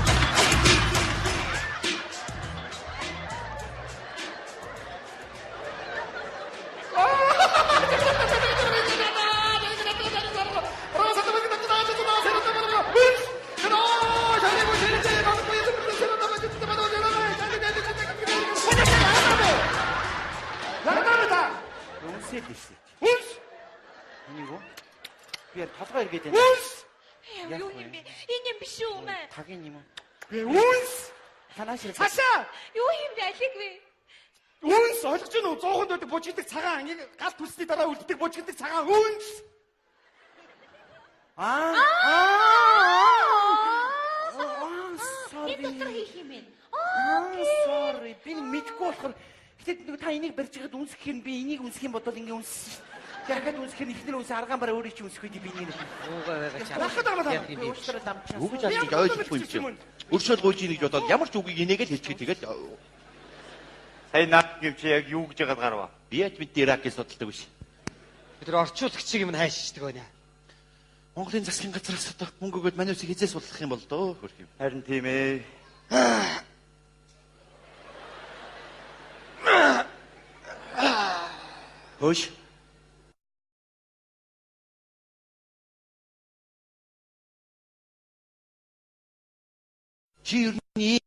울스! 아니고? 왜 가사가 이렇게 되나? 울스! 이님 비쇼매. 가게님은 왜 울스! 하나씩 사샤! 요힘 야식왜? 울스! 어저께는 조금 더 보치듯 차가 아니 가스 부스티 따라 울듯 보치듯 차가 울스! sorry. 이것도 힘인. Sorry. Би мэдгүй болохоор гэтээ та энийг барьж байгаад үнсэх юм би энийг үнсэх юм бодвол ингээ үнс. Дахиад үнсэх нь ихнэр үнс аргаан бараа өөрөө чи үнсэхгүй би нэг. Уугаа байгаа чам. Дахиад аваад Яг юм. уучлаарай ламчаа. Үг жаалж ойлгохгүй юм чинь. Өршөөл гуйж ийн гэж бодоод ямар ч үгийг инээгээл хэлчихээ тэгээд Сая наад гэв чи яг юу гэж яагаад гарав? би яж бид Иракийг судалдаг биш. Бид нар орчуулагчийг юм хайшдаг байна. Монголын засгийн газраас одоо мөнгө өгөөд манай үсийг хизээ судлах юм бол дөө хөрх юм. Харин тийм ээ. Хөөш. Чи юу ийм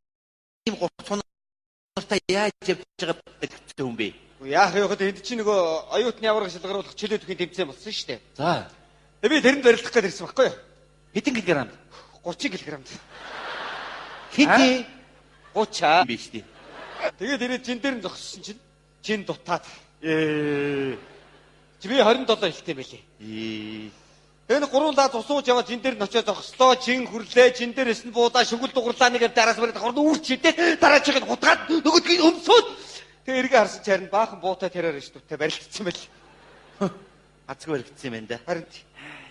гоцонортой яаж явж байгаа гэдэг юм бэ? Яах вэ гэхэд энд чинь нөгөө оюутны авраг шалгаруулах чөлөө төхний тэмцээн болсон шүү дээ. За, Би тэрэнд барилдах гээд ирсэн байхгүй юу? хэдэн килограмм? 30 кг. Хэдий 30. биш тий. Тэгээд ирээд жин дээр нь зогссон чинь жин дутаад. Чи би 27 хэлтэй байлээ. Энэ гурван лаа цусууж яваад жин дээр нь очиж зогслоо, жин хүрлээ, жин дээрээс нь буудаа шүгэл дугарлаа нэгээр дараас бараад хурд үрчидээ дараачихыг нь гутгаад нөгөөдгийг өмсөөд тэгээ эргээ харсан чи харин баахан буутай тэрээр ш дүтээ барилдсан байл. Хацг баригдсан юм байна да. Харин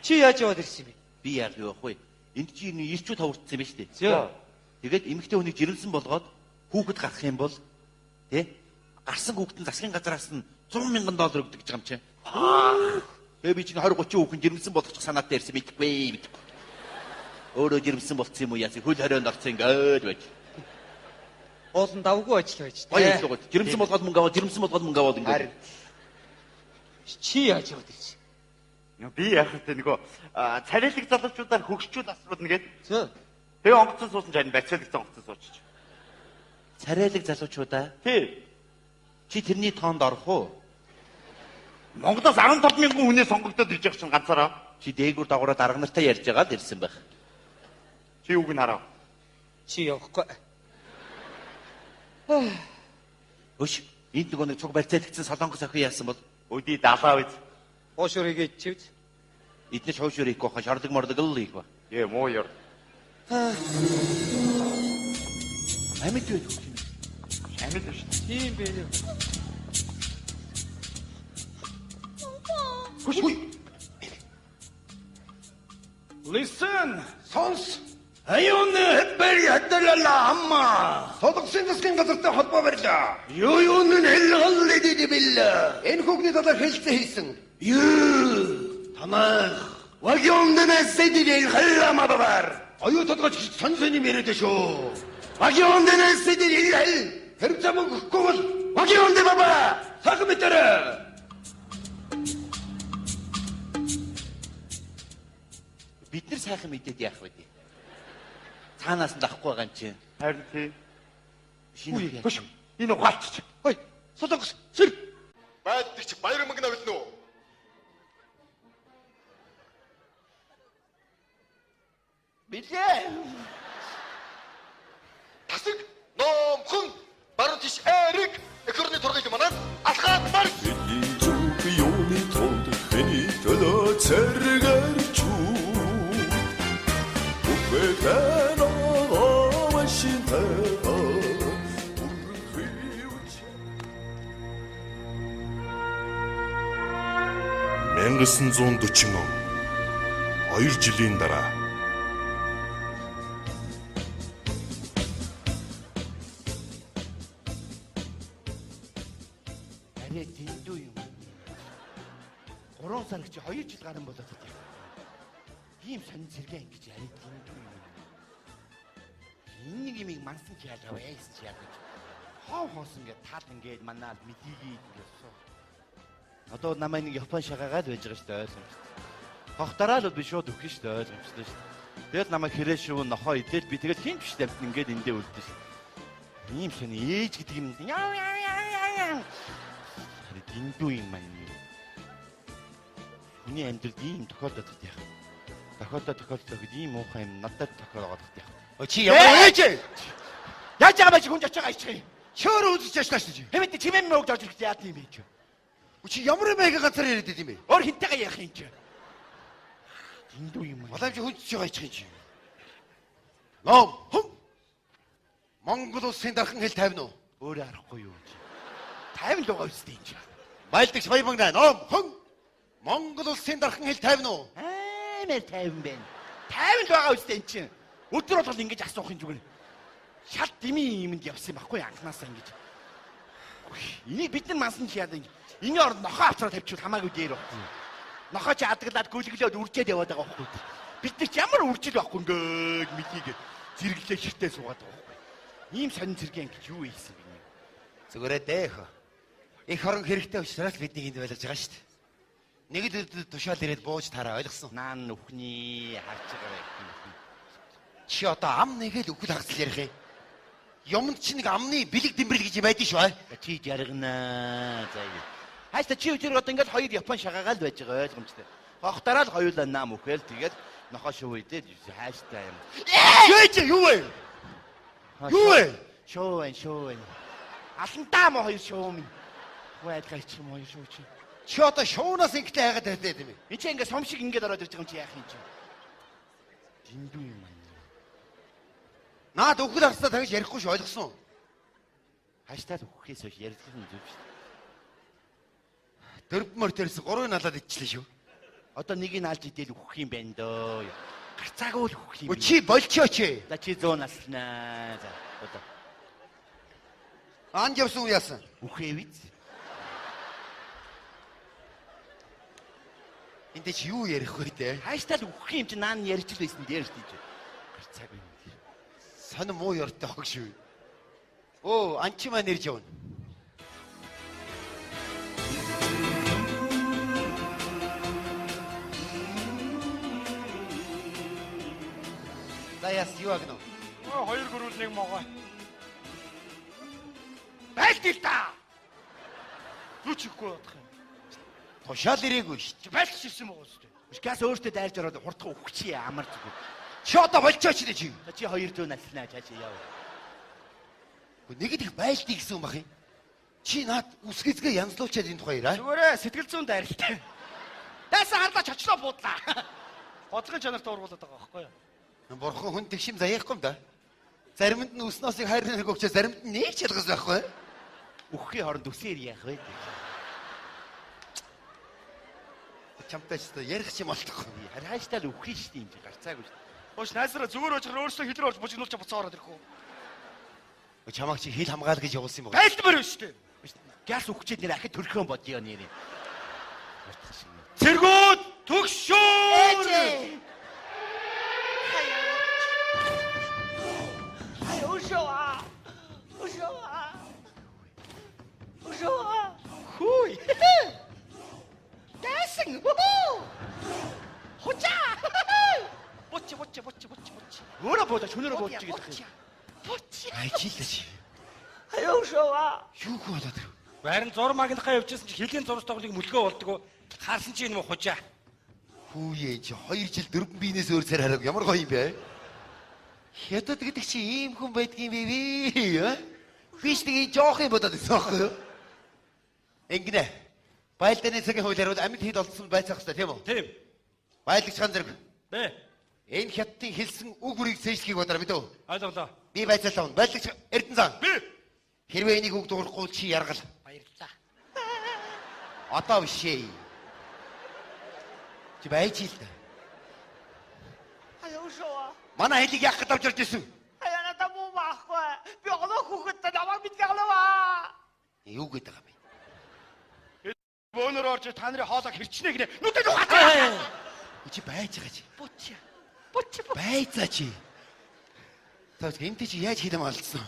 чи яаж яваад ирсэн юм бэ? Би яг юу ахгүй. Энд чи энэ ирчүүд хаврдсан юм байна шүү дээ. Зөө. Тэгээд эмэгтэй хүнийг жирэмсэн болгоод хүүхэд гарах юм бол тий гарсан хүүхэд нь засгийн газраас нь $100,000 өгдөг гэж юм чи. Тэгээ би чинь 20 30 хүүхэн жирэмсэн болгочих санаатай ирсэн мэдгүй. Өөрөө жирэмсэн болцсон юм уу яа хөл хорионд орсон ингээд байж. Уулын давгүй ажил байж Гоё юм уу? Жирэмсэн болгоод мөнгө аваад жирэмсэн болгоод мөнгө аваад ингээд. Чи яаж яваад ирсэн? Би яг тэ нөгөө царайлаг залуучуудаар хөгшчүүл асруулна гээд. Зөө. Тэгээ онгоцон суусан чинь бацаалэг онгоцон суучиж. Царайлаг залуучуудаа? Тий. Чи тэрний тоонд орох уу? Монголоос 15,000 хүнээ сонгогдоод ирж байгаа чинь ганцаараа. Чи дээгүүр дагавраа дарга нартай ярьж байгаа л ирсэн байх. Чи юуг нь харав? Чи явахгүй. Өш, энд нөгөө нэг цуг барьцаалагдсан солонгос охин яасан бол өдий далаа биз. Уушурыг чивд. Эдний шуушур их гоо шардаг мордаг л их ба. Ээ муу ёр. Амьд байх юм. Амьд биш. Тийм бэ. Хөш. Listen, сонс. Аюун хэдбэр ядалала амма. Солонгосын засгийн газартай холбоо барьлаа. Юун нь хэлгэл эдийн бил. Энэ хүүхний талаар хэлцээ хийсэн. Юу? Танах. Вагиондэнэс эдийн хэлламабар. Оюутгаж сонсон юм яриад шүү. Вагиондэнэс эдийн хэл. Хэрвээ мөнгө өгөхгүй бол вагиондэ баба. Сах мэтэр. Бид нар сайхан мэдээд яах вэ? Цаанаас нь дахгүй байгаа юм чинь. Харин тий. Шинэ. Хөш. Энэ ухаалчих. Хой, солонгос сэр. Байдагч баяр мөнгө авилна уу? Билээ. Тасаг номхон баруун тиш эрэг экорны тургыг манад алхаад марк. Юуны тонд хэний төлөө цэргэрч Үхвэтэн овашинтэ Мянгасан 140 он 2 жилийн дараа Арай дэндүү юм. 3 сар гэж 2 жил гарсан болоод байна. Ийм сонин зэрэг ингэж арай дэндүү юм. Энэ юмыг мансан ч яагаад байс ч яагаад. Хоо хоосон гэж тал ингээд манаад мэдийгээд ингэсэн. Одоо намайг нэг Япон шагаагаад байж байгаа шүү дээ ойлгомжтой. Хохтороо л би шууд өгөх шүү дээ ойлгомжтой шүү дээ. Тэгэл намайг хэрэг шүү нохоо идэл би тэгэл хин биш тамт ингээд эндээ үлдсэн шүү. Ийм сони ээж гэдэг юм. Яа. Дэндүү юм маань. Хүний амьдралд ийм тохиолдоод яах. Тохиолдоод ийм муухай юм надад тохиолдоод яах. Чи ямар ээж? Яаж байгаа байж хүн очиж байгаа ичгээ. Шөөр үзэж яаш тааш чи. Хэмэд чимээн мөөг дорж ирэх яа тийм байж. Чи ямар маяг газар яриад идэм бэ? Өөр хинтэйгээ ярих юм чи. Дэндүү юм аа. Улаамж хүнч байгаа ичих юм чи. Лом. Монгол улсын дархан хэл тавина уу? Өөрөө арахгүй юу. 50 л байгаа үстэй юм чи. Баялдагч Баямагна ном хүн Монгол улсын дархан хэл тайвна уу? Амар тайван байна. Тайван байгаа үстэй эн чинь. Өдөр болгол ингэж асуух юм зүгээр. Шал дими юмд явсан байхгүй анханасаа ингэж. Энийг бид нар мансан чи яадаг. Энэ орд нохоо авчраад тавьчихвал хамаагүй дээр баг. Нохоо чи адаглаад гүлгэлээд үржээд яваад байгаа байхгүй. Бид нар ч ямар үржил байхгүй ингээд мэдгийг зэрэглээ ширтээ суугаад байгаа байхгүй. Ийм сонин зэрэг ингэж юу ийсэн бэ? Зүгээрээ дэх. Их хорон хэрэгтэй учраас бидний энд байлгаж байгаа шүү дээ. Нэг л тушаал ирээд бууж тараа ойлгосон. Наан нүхний харж байгаа байх. Чи одоо ам нэгээл үхэл хагасл ярих юм. Юмд чи нэг амны бэлэг дэмбэрэл гэж юм байдгийн шүү. Чи жаргана. За ингэ. Хайста чи өдөр одоо ингээд хоёр Япон шагаагаал байж байгаа ойлгомжтой. Хохтараа л хоёулаа наам үхэл тэгээд нохоо шууйдээ хайстай юм. Чи юу вэ? Юу вэ? Шоуэн. Алантаа мо хоёр шоум. Хөөдгай чи мо хоёр шоуч. Чи одоо шуунаас ингэтэй хайгаад байдаг юм. Энд чи ингээд сом шиг ингээд ороод ирж байгаа юм чи яах юм чи? Дэндүү юм аа. Наад үхэл хагасаа тавьж ярихгүй шүү ойлгосон. Хаштаг үхээс хойш ярилцах юм зүг шүү. Дөрв мөртөөс 3 налаад идчихлээ шүү. Одоо нэгийг алж идэл үхэх юм байна дөө. Гарцаагүй л үхэх юм. Чи болчооч. За чи 100 наснаа. За одоо. Анд явсан уу яасан? Үхээвиз. Энд чи юу ярих вэ те? Хаштаг үхэх юм чи наан ярьж л байсан дээр шүү дээ. Гарцаагүй юм. Сан муу ёртой хог шүү. Оо, анчи маань ирж явна. За яс юу агнаа? Хоёр гөрүүл нэг могоо. Байлтил та. Юу ч ихгүй бодох юм. Тушаал ирээгүй шүү. Чи байлтж ирсэн байгаа шүү дээ. Газ өөртөө дайрж ороод хурдхан үхэх чи амар зүгээр. Чи одоо болчооч нэ чи. За чи 200 наснаа чааш яав. Нэг их байлтыг гэсэн юм бах юм. Чи наад үсгэцгээ янзлуучаад энэ тухай ираа. Зүгээрээ сэтгэл зүйн дайралтай. Дайсан харлаач очлоо буудлаа. Бодлогын чанартай ургуулад байгаа байхгүй юу? Бурхан хүн тэгшим заяахгүй юм да. Заримд нь үсносыг хайр нэг өгчөө заримд нь нэг ч ялгас байхгүй. Үхэхийн хооронд үсээр яах вэ? Чамтай ч ярих юм болтохгүй. Хааштай л үхэх шүү дээ юм чи гарцаагүй шүү. Ууш найсараа зүгээр очихоор өөрсдөө хилэр орж бужигнуулж буцаа ороод ирэхгүй. Чамаг чи хил хамгаал гэж явуулсан юм байна. Байлтмаар байна шүү дээ. Газ үхчээд нэр ахид төрхөн бодё нэрээ. Цэргүүд төгшөө. Хүй. Дэсэн. Хоча. Бочи. Өөрөө бодож хүнээрээ бодож гэдэг юм. Айчилж. Юу болоод ирв? Барин зур магнахаа явжсэн чи хэлийн зурс тоглыг мөлгөө болдгоо. Харсан чи энэ хужаа. Хүүе чи 2 жил дөрвөн биенээс өөр цар хараг ямар гоё юм бэ? Хятад гэдэг чи ийм хүн байдгийн бэ вэ? Биш нэг жоох юм бодоод байсан аахгүй юу? Ингэнэ. Байлдааны цагийн хуулиар бол амьд хил олдсон байцаах хэрэгтэй тийм үү? Тийм. Байлагч хан зэрэг. Бэ. Энэ хятадын хэлсэн үг бүрийг зээшлэхийг бодроо мэдв. Ойлголоо. Би байцаалаа. Байлагч Эрдэнэзан. Би. Хэрвээ энийг үг дуурахгүй чи яргал. Баярлалаа. Одоо биш ээ. Чи байж ил дээ. Манай хэлийг яах гэж авч ирж ирсэн? Юу гэдэг юм бэ? Бөөнөр орж та нарын хоолоо хэрчнэ гинэ. Нүдэд ухаатай. Чи байж байгаа чи. Бочи. Байцаа чи. Тэгвэл энэ чи яаж хэлэм алдсан?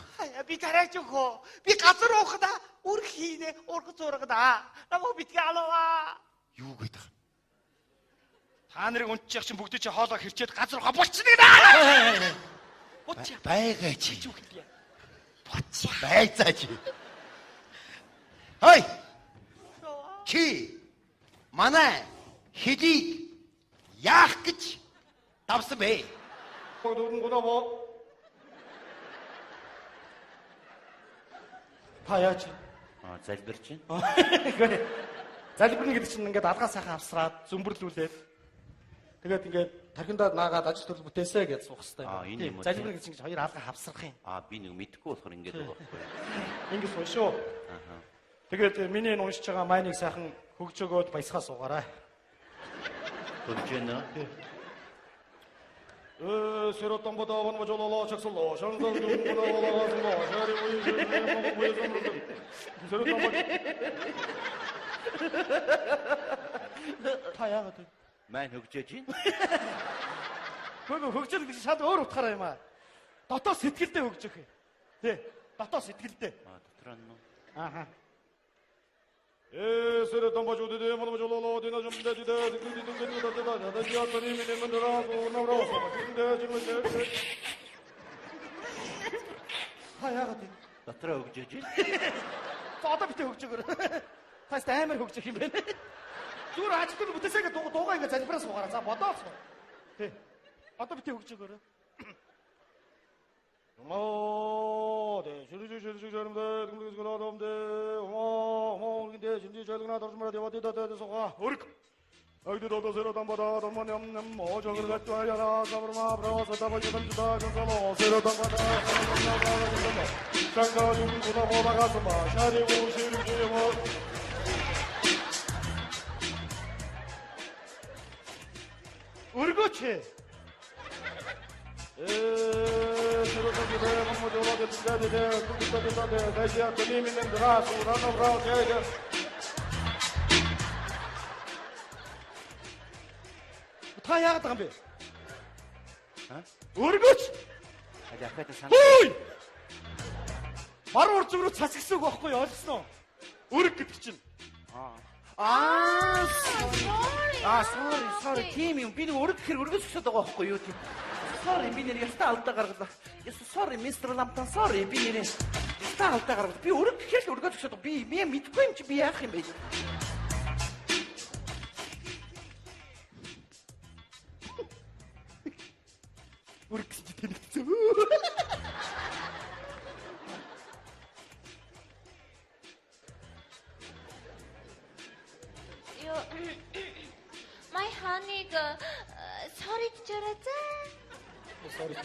Би тарайч өгөө. Би газар уухда үр хийнэ, ург зургада. Намайг битгий алгаа. Юу гэдэг юм? Та нарыг унтчих чинь бүгд чи хоолоо хэрчээд газар ухаа болчихно гинэ. Бочи. Байгаа чи. Юу хэлээ? Бочи. Байцаа чи. Хой. Чи манай хэлийг яах гэж давсан бэ? Дөрөнгөнөө боо. Та яач? Залбирч чинь. Залбирна гэдэг чинь ингээд алгаа сайхан авсраад зөмбөрлүүлээд тэгээд ингээд тархиндаа наагаад ажил төрөл бүтээсэ гэж суух хэрэгтэй. Энэ юм уу? Залбирна гэдэг чинь хоёр алгаа хавсрах юм. Би нэг мэдхгүй болохоор ингэж байгаа байхгүй. Ингээд суу шүү. Тэгээд миний уншиж байгаа майныг сайхан хөгж өгөөд баясгаа суугаарай. Хөгж гэнэ. Сэротомбода вонможолоо чагсолоо. Шанзал дүнбодоо шари сэротомбод. Та яагаад вэ? Мань хөгжөөж байна. Гүг хөгжил гэж шал өөр утгаараа юм аа. Дотоод сэтгэлдээ хөгжих юм. Тий. Дотоод сэтгэлдээ. Дотор нь. Ааха. Сэротомбожуудээ монможолоо дина жумдээ хаягаад Дотроо хөгжөөж байна. одоо битээ хөгж өгөр. Тас амар хөгжих юм байна. Зүгээр ажил бүтээсээ дуугаа ингэ залбираа суугаараа. За бодоос. Тий. Одоо битээ хөгж өгөр. Оо, шүржүржүржүрмдэ, гүмгүсгөлөөмдэ, оо, шинжи жолгоноо доржмаар яваад суугаа. Өрг. Айддоо сэротомбода домоням моожогөр гатваяра саврма броос табаждамжда гонсало сэротомбода сангаадун кудагодагасма шари уширжево өргөч сэротомбода моожогод дэдэ кудагодагасма дайя тэминэн драс уранавраа гээ та яагаад байгаа юм бэ? Өргөч! Ахад сан. Хөөй! Бар урд зүрх цацгсан үг байхгүй ойлгосноо? Өрг гэдэг чинь. Sorry. Тийм юм. Би нэг өрг гэхэр өргөж өсөд байгаа байхгүй юу тийм. Sorry, би нэр ястаа алдаа гаргалаа. Sorry, Mr. Lampan, sorry. Би нэр ястаа алдаа гаргалаа. Би өрг гэхэл өргөж өсөд би мэдгүй юм чи би яах юм бэ? Өрг гэж тэнэгцээ. My honey-г sorry гэж яриаца. Sorry.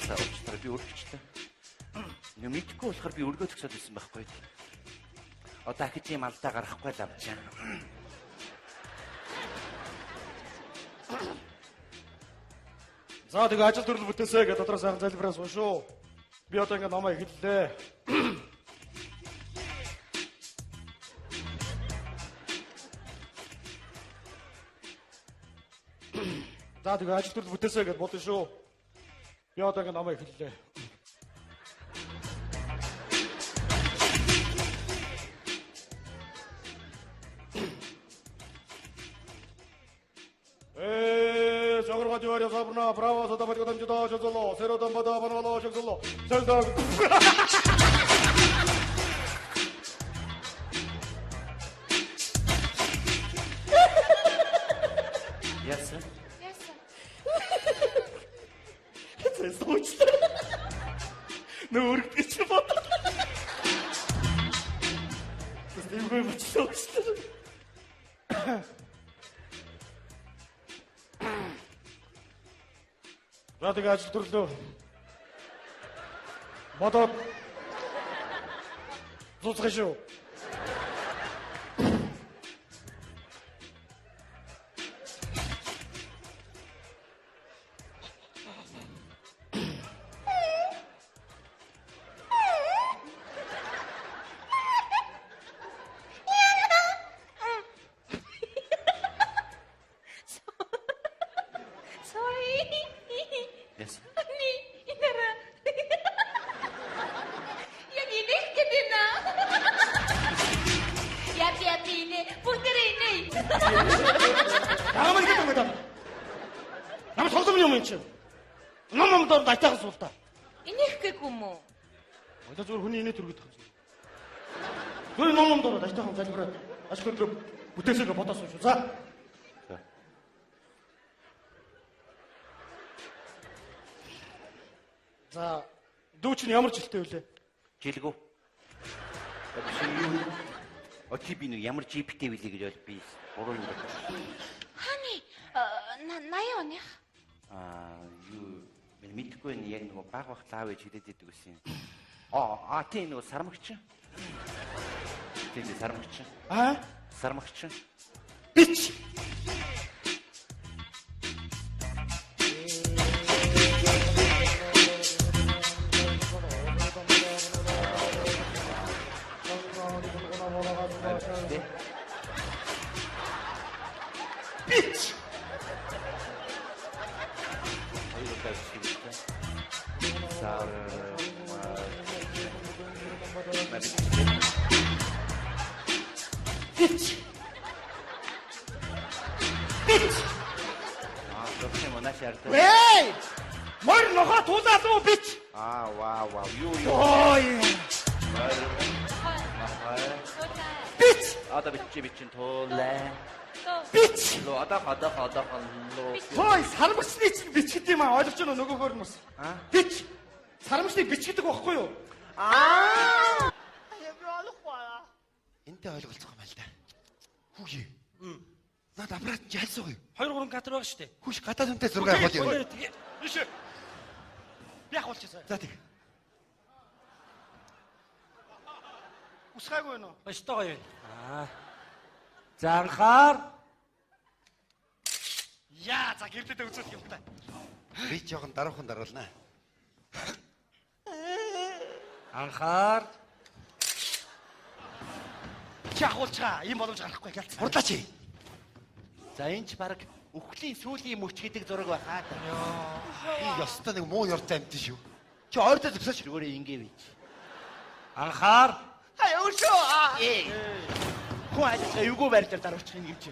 За өчтөр би өргөжтэй. Нэг мэдгүй болохоор би өргөөд өгсөд байсан байхгүй. Одоо ахиж юм алдаа гарахгүй л авчаа. За тэгээ ажил төрөл бүтээсэй гэдэг дотроо сайхан залбираа суун шүү. Би одоо ингэ намаа эхэллээ. За тэгээ ажил төрөл бүтээсэй гэж бодсон шүү. Би одоо ингэ намаа эхэллээ. Говоря забрна право за добавить там читал читало серо там вода банало читало сельда Yes sir. Это точно. Ну урки чего? Ты выбачил что? За тэгээ ажил төрлөө. Бодоод зузгах шүү. Yes. Яамаа гэдэг юм бэ? Нам сонсом юм чи. Ном дор дайтайхан суултаа. Инех гэхгүй юм уу? Одоо зүгээр хүний инээ төргөд байгаа юм. Зүгээр ном дор дайтайхан залбираад ашгүй бүтээсэгээ бодосон шүү. За. За, дүү чинь ямар жилтэй вүлээ? Жилгүү. Очи би нэг ямар GPT вилээ гэж бол би буруу юм байна. Хани 80 оных. Юу би мэдгүй нь яг нэг баг баг лав гэж хэлээд идэг гэсэн юм. тийм нөгөө сармагч. Тийм сармагч. Сармагч. Бич. Бич. Бич. Бич. Зөвхөн манай шаардсан. Эй! Мөр нохоо тулаад уу бич. Вау. Юу. Ой. Бич. Одоо бичин туулаа. Бич. Лоо одоо лоо. Хой сармагчны чинь бич гэдэг юм аа ойлгож байна уу нөгөөхөр нь бас. Бич. Сармагчны бич гэдэг байхгүй юу? Би олохгүй. Энтэй ойлголцох юм байна л да. Хүүе. Наад аппарат чи хальсах юу? 2 3 кадр байгаа шүү дээ. Хүүш гадаад үнтэй зураг авах юм. Биш. Би яг болчихсон. За тэг. Усгаагүй нөө. Баштай гоё. За анхаар. Яа, за гэрдээ үзүүлэх юм та. Би жоохон даруухан даруулнаа. Анхаар. Чахуулчаа. Ийм боломж гарахгүй гэлц. Хурлаач. За энэ ч баг үхлийн сүүлийн мөч гэдэг зураг байхаа. Би ёстой нэг муу ёртой амт шүү. Чи ойртой зөксөж Зүгээр ингэ бич. Анхаар. Хөө ажил юугүй байрлал дараачих юм гэж.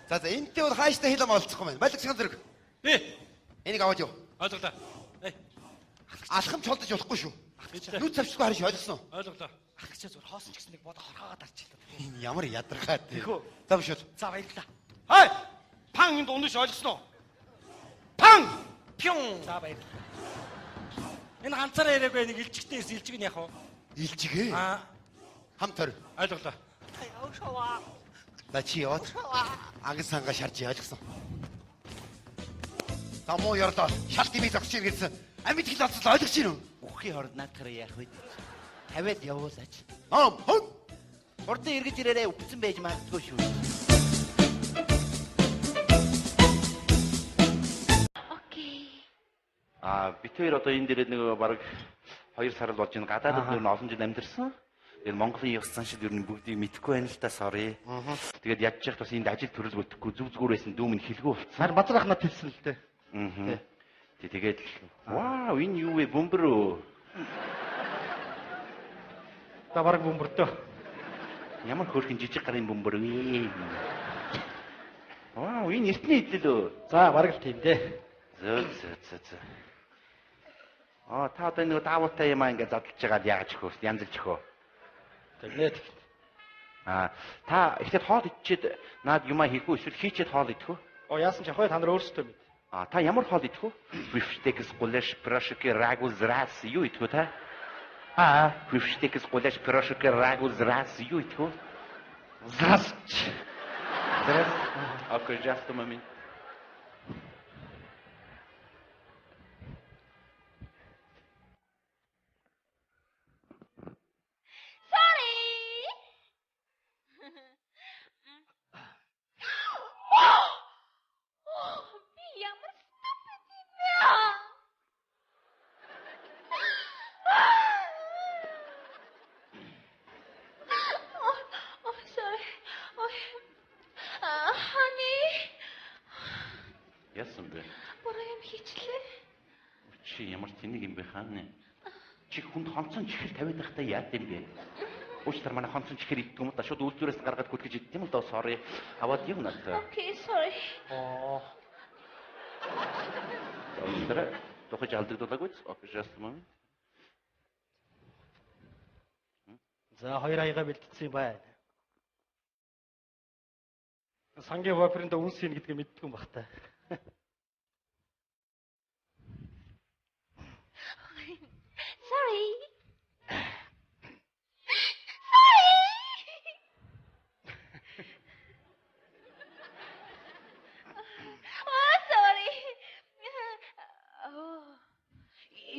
За энтэй бол хааштай хилэм олцох юм байна. Малик сан зэрэг. Би. Энийг аваад юу? Ойлголоо. Алхам чолдож болохгүй шүү. Бидтэй. Нүд завчгүй харж ойлгосон уу? Ойлголоо. Ахлагчаа зүгээр хоосон ч гэсэн нэг бодо хорхоогоод арчлаа. Ямар ядаргаад. Тэхүү. За биш үү? За баярлалаа. Хой! Пан энд унаж ойлгосноо? Пан! Пюн! За баярлалаа. Энэ ганцаараа яриаггүй нэг илжигтээс илжиг нь яг уу? Илжигээ. Хам төр. Ойлголоо. На чи яваад. Англи сангаа шарж ойлгосон. Тамуу ёрлоо. Шалт имийг зогсож ийн гэсэн. Амьд хэл олцол ойлгож байна уу? Үххийн хорд наадахаар яах вэ? Тавиад явуулаач. Хөө. Хурдан эргэж ирээрээ үхсэн байж магадгүй шүү. Окей. Бид хоёр одоо энэ дээр нэг бараг 2 сар л болж байна. Гадаадд нөр нь олон жил амьдэрсэн. Тэгээд Монголын ёс заншил ер нь бүгдийг мэдэхгүй байна л та sorry. Тэгээд ядж яхад бас энд ажил төрөл бүтэхгүй зүг зүгээр байсан дүүм нь хэлгүй болцсон. Нар базар ахнаа тэлсэн л дээ. Тэгээд вау энэ юу вэ бөмбөрөө. За бараг бөмбөртөө. Ямар хөөрхөн жижиг гарын бөмбөр вэ? Вау энэ эртний хэдэл үү? За бараг л тийм дээ. Зөө. Та одоо нэг даавуутай юм ингээд задлж байгаад яагаад чихөө? Янзлж чихөө. Тэгнэ. Та ихэд хоол идчихэд наад юмаа хийхгүй эсвэл хийчихэд хоол идэх үү? Яасан ч ахой та нар өөрсдөө мэд. Та ямар хоол идэх үү? Бифштекс, гулаш, пирожки, рагу, зрас юу идэх үү та? Бифштекс, гулаш, пирожки, рагу, зрас юу идэх үү? Зрас. Okay, just a moment. Яасан бэ? Буруу юм хийчлээ. Чи ямар тэнэг юм бэ хаана? Чи хүнд хонцон чихэр тавиад байхдаа яат юм бэ? Уучлаарай манай хонцон чихэр идэх юм да шууд үйлдвэрээс гаргаад гүтгэж идэх юм л доо sorry. Аваад юм надад. Окей, sorry. Уучлаарай. Тохиж алдагдуулаагүй. Okay, just a moment. За 2 аяга бэлтцсэн юм байна. Сангийн вапринда үнс хийн гэдгийг мэддэг юм бах та. Sorry. Sorry.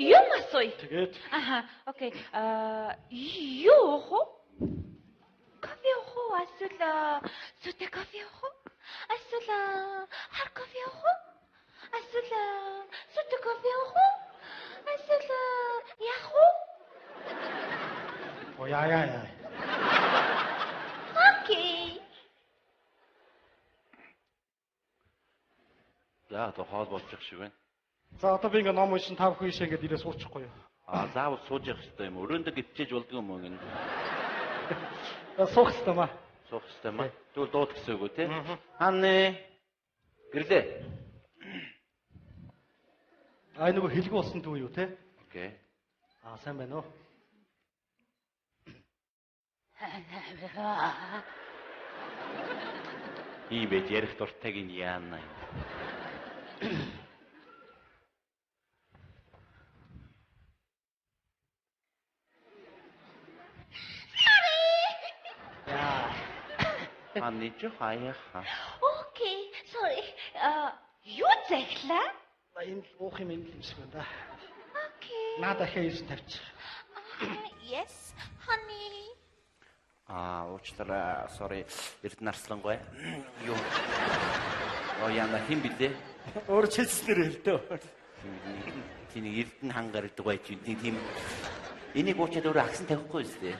юм асууя. Тэгээд Аха, окей. Юу хоо? Кофе хоо? Эсвэл сүтэ кофе хоо? Эсвэл хар кофе хоо? Эсвэл сүтэ кофе хоо? Эсвэл яах хоо? яа. Окей. За одоо хоол болчих шиг байна. За одоо би ингээ ном уншин та бүхэн ийшээ ингээ ирээ суучихгүй юу? Заавал сууж явах хэрэгтэй юм. Өрөөндөө гитчээж болдго юм уу гин. Суух хэрэгтэй маа. Суух хэрэгтэй маа. Тэгвэл дууд гэсэн үг үү те? Ханны гэрлээ. Нөгөө хэлгүй болсон дүү юу те? Окей. Сайн байна уу? Ийм байж ярих дуртайг нь яана. Ханны ч хаяха. Окей. Sorry. Юу захлаа? Энэ уух юм юм шиг байна да. Окей. Наа дахиад 9 тавьчих. Yes, honey. Уучлаарай. Sorry. Эрдэнэ Арслангүй. Юу? Яна хин билээ? Өөр чилснэр хэлдэ. Тэний эрдэнэ хангаар гэдэг байж тийм энийг уучаад өөрөө агсан тавихгүй үстэй.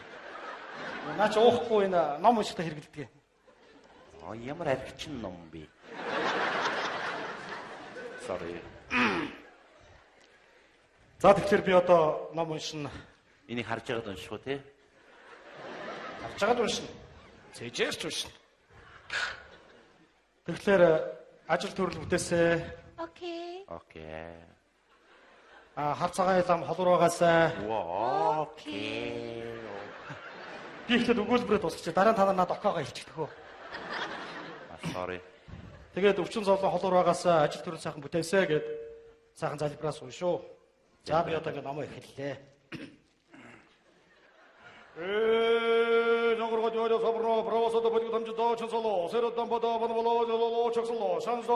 Наа ч уухгүй энэ ном уншихтай хэрэгэлдэг. Ямар архичин ном бэ? Sorry. За тэгэхээр би одоо ном уншина. Энийг харж байгаад унших уу те? Харж байгаад уншина. Цэжээрч уншина. Тэгэхээр ажил төрөл бүтээсэ. Окей. Окей. Хар цагаан лам холуураагаасаа. Окей. Би ихэд өгүүлбэрээ тусчих. Дараа нь та надад окоогоо хэлчихдэг хөө. Sorry. Тэгээд өвчин зовлон холуураагаасаа ажил төрөл сайхан бүтээсэ гэд сайхан залбираас уншуу. За би одоо ингэ номоо эхэллээ. Ногоргод ёо собро правосудо бодгод амжидоо чонсолоо. Сэрэдэн бодоо банволоо чоксолоо. Шанс